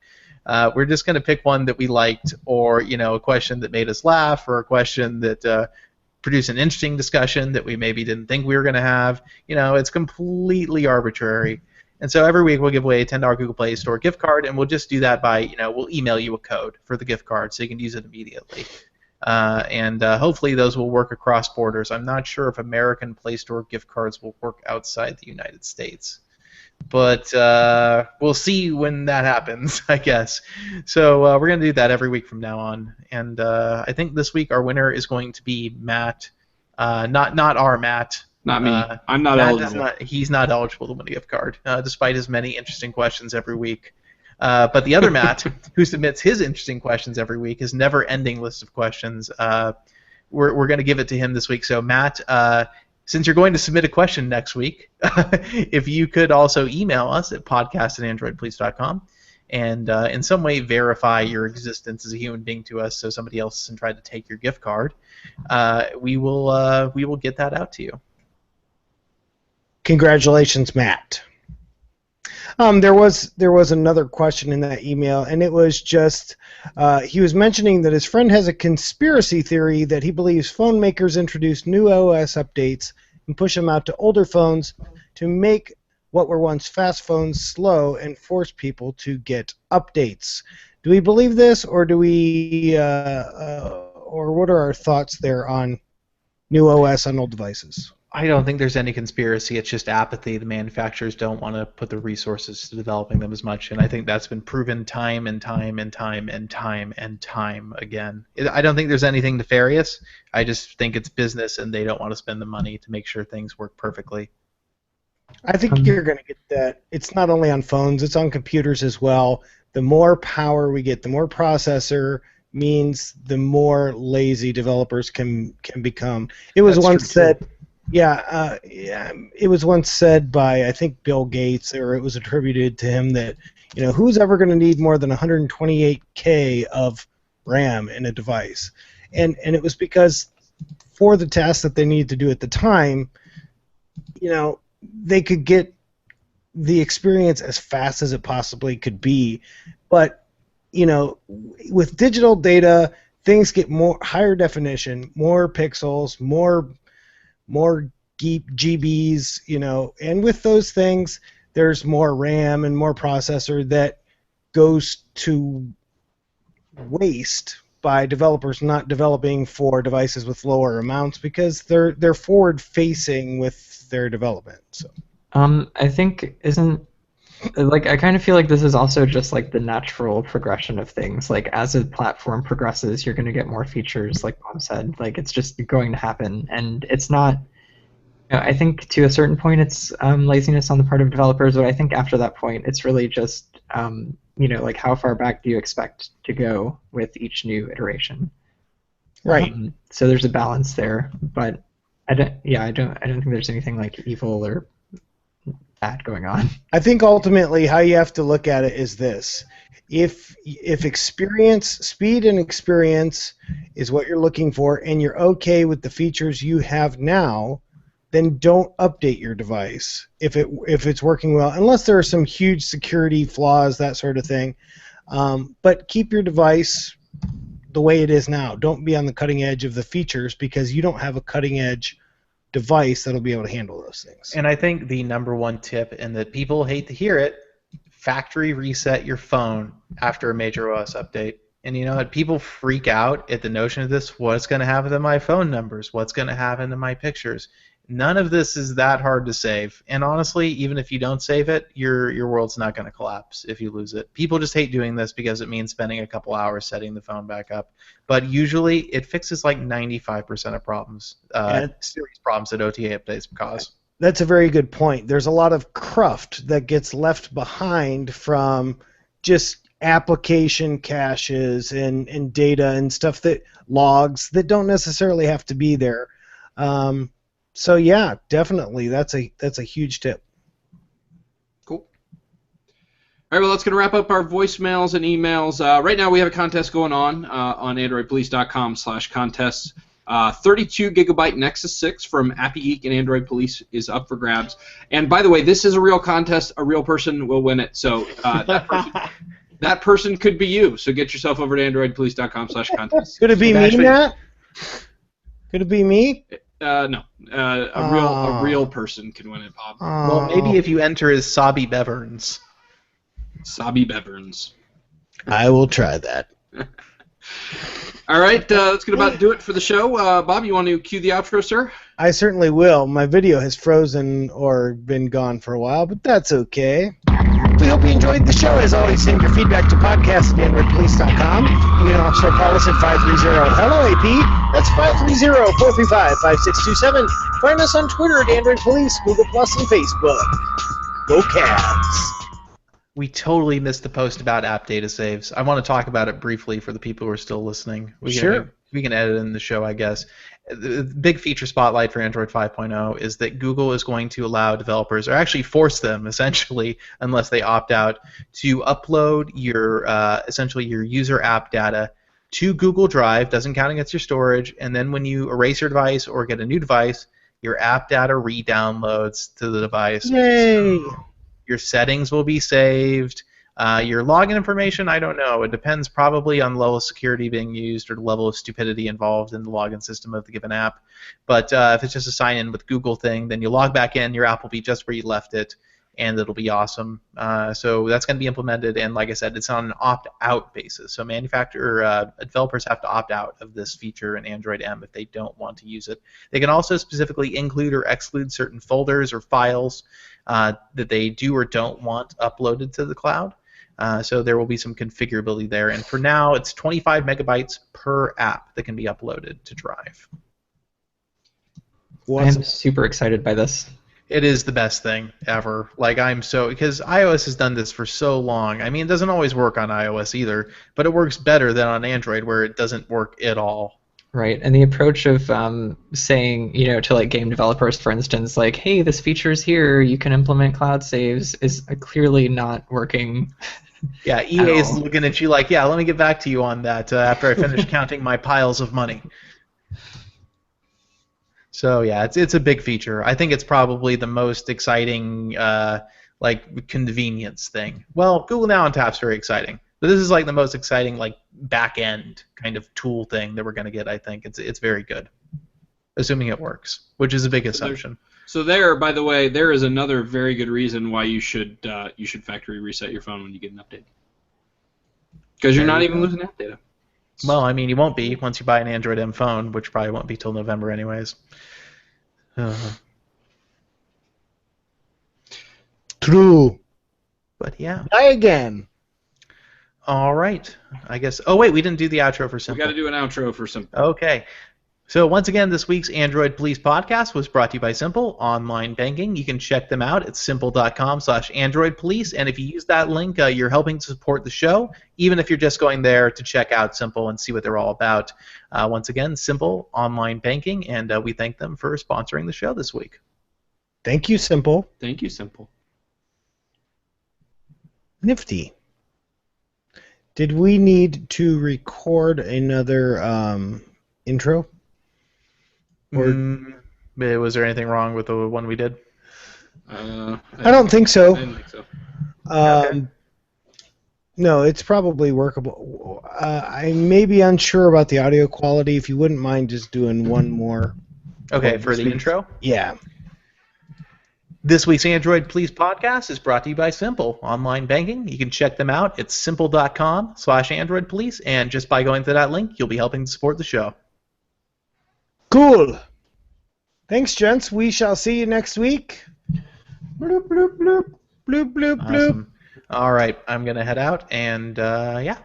We're just going to pick one that we liked, or a question that made us laugh, or a question that produced an interesting discussion that we maybe didn't think we were going to have. It's completely arbitrary. And so every week we'll give away a $10 Google Play Store gift card, and we'll just do that by, we'll email you a code for the gift card so you can use it immediately. And hopefully those will work across borders. I'm not sure if American Play Store gift cards will work outside the United States. But we'll see when that happens, I guess. So we're going to do that every week from now on. And I think this week our winner is going to be Matt. Not our Matt. Not me. I'm not eligible. He's not eligible to win a gift card, despite his many interesting questions every week. But the other Matt, who submits his interesting questions every week, his never-ending list of questions, we're going to give it to him this week. So Matt, since you're going to submit a question next week, if you could also email us at podcast@androidpolice.com and in some way verify your existence as a human being to us so somebody else hasn't tried to take your gift card, we will get that out to you. Congratulations, Matt. There was another question in that email, and it was just he was mentioning that his friend has a conspiracy theory that he believes phone makers introduce new OS updates and push them out to older phones to make what were once fast phones slow and force people to get updates. Do we believe this, or do we, or what are our thoughts there on new OS on old devices? I don't think there's any conspiracy. It's just apathy. The manufacturers don't want to put the resources to developing them as much, and I think that's been proven time and time and time and time and time again. I don't think there's anything nefarious. I just think it's business, and they don't want to spend the money to make sure things work perfectly. I think you're going to get that. It's not only on phones, it's on computers as well. The more power we get, the more processor means the more lazy developers can become. It was That's once true, said, too. it was once said by, I think, Bill Gates, or it was attributed to him that, who's ever going to need more than 128K of RAM in a device? And it was because for the tasks that they needed to do at the time, they could get the experience as fast as it possibly could be. But, with digital data, things get more higher definition, more pixels, more GBs, and with those things, there's more RAM and more processor that goes to waste by developers not developing for devices with lower amounts because they're forward facing with their development. So I think I kind of feel like this is also just like the natural progression of things. Like as a platform progresses, you're going to get more features, like Bob said. Like it's just going to happen, and it's not. I think to a certain point it's laziness on the part of developers, but I think after that point it's really just like how far back do you expect to go with each new iteration? Right. So there's a balance there, but I don't think there's anything like evil or bad going on. I think ultimately how you have to look at it is this. If speed and experience is what you're looking for and you're okay with the features you have now, then don't update your device if it's working well, unless there are some huge security flaws, that sort of thing. But keep your device the way it is now. Don't be on the cutting edge of the features because you don't have a cutting edge device that'll be able to handle those things. And I think the number one tip, and that people hate to hear it, factory reset your phone after a major OS update. And you know what? People freak out at the notion of this. What's going to happen to my phone numbers? What's going to happen to my pictures? None of this is that hard to save. And honestly, even if you don't save it, your world's not going to collapse if you lose it. People just hate doing this because it means spending a couple hours setting the phone back up. But usually it fixes like 95% of problems, serious problems that OTA updates cause. That's a very good point. There's a lot of cruft that gets left behind from just application caches and data and stuff, that logs that don't necessarily have to be there. So yeah, definitely, that's a huge tip. Cool. All right, well, that's going to wrap up our voicemails and emails. Right now we have a contest going on androidpolice.com/contests. 32 gigabyte Nexus 6 from Appy Geek and Android Police is up for grabs. And by the way, this is a real contest. A real person will win it. So that person could be you. So get yourself over to androidpolice.com/contests. Could it be me, Matt? Could it be me? No. A real person can win it, Bob. Well, maybe if you enter as Sabi Beverns. Sabi Beverns. I will try that. All right, that's going to about do it for the show. Bob, you want to cue the outro, sir? I certainly will. My video has frozen or been gone for a while, but that's okay. We hope you enjoyed the show. As always, send your feedback to podcast@androidpolice.com. You can also call us at 530-HELLO-AP. That's 530-435-5627. Find us on Twitter at Android Police, Google Plus, and Facebook. Go Cavs! We totally missed the post about app data saves. I want to talk about it briefly for the people who are still listening. We can edit in the show, I guess. The big feature spotlight for Android 5.0 is that Google is going to allow developers, or actually force them, essentially, unless they opt out, to upload your essentially your user app data to Google Drive, doesn't count against your storage, and then when you erase your device or get a new device, your app data re-downloads to the device. Yay! So your settings will be saved. Your login information, I don't know. It depends probably on the level of security being used or the level of stupidity involved in the login system of the given app. But if it's just a sign-in with Google thing, then you log back in, your app will be just where you left it, and it'll be awesome. So that's going to be implemented, and like I said, it's on an opt-out basis. So developers have to opt out of this feature in Android M if they don't want to use it. They can also specifically include or exclude certain folders or files that they do or don't want uploaded to the cloud. So there will be some configurability there. And for now, it's 25 megabytes per app that can be uploaded to Drive. I'm super excited by this. It is the best thing ever. Because iOS has done this for so long. I mean, it doesn't always work on iOS either, but it works better than on Android where it doesn't work at all. Right, and the approach of saying, to like game developers, for instance, like, hey, this feature is here, you can implement cloud saves, is clearly not working. Yeah, EA is looking at you like, yeah, let me get back to you on that after I finish counting my piles of money. So yeah, it's a big feature. I think it's probably the most exciting convenience thing. Well, Google Now on Tap's very exciting, but this is like the most exciting back end kind of tool thing that we're going to get. I think it's very good, assuming it works, which is a big assumption. So there, by the way, there is another very good reason why you should factory reset your phone when you get an update. Because you're not even losing app data. Well, I mean, you won't be once you buy an Android M phone, which probably won't be till November anyways. True. But yeah. Die again. All right. I guess. Oh wait, we didn't do the outro for Simple. We got to do an outro for Simple. Okay. So once again, this week's Android Police podcast was brought to you by Simple Online Banking. You can check them out at simple.com/AndroidPolice, and if you use that link, you're helping to support the show, even if you're just going there to check out Simple and see what they're all about. Once again, Simple Online Banking, and we thank them for sponsoring the show this week. Thank you, Simple. Thank you, Simple. Nifty. Did we need to record another intro? Or was there anything wrong with the one we did? I don't think so. I didn't think so. Okay. No, it's probably workable. I may be unsure about the audio quality. If you wouldn't mind just doing one more. Okay, for the intro? Yeah. This week's Android Please podcast is brought to you by Simple Online Banking. You can check them out at simple.com/AndroidPolice, and just by going to that link, you'll be helping to support the show. Cool. Thanks, gents. We shall see you next week. Bloop, bloop, bloop. Bloop, bloop, bloop. Awesome. All right, I'm going to head out, and yeah.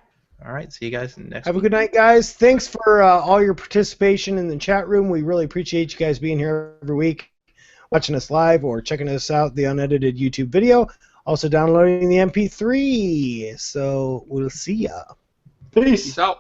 All right, see you guys next Have week. a good night, guys. Thanks for all your participation in the chat room. We really appreciate you guys being here every week, watching us live or checking us out, the unedited YouTube video. Also downloading the MP3. So we'll see ya. Peace out.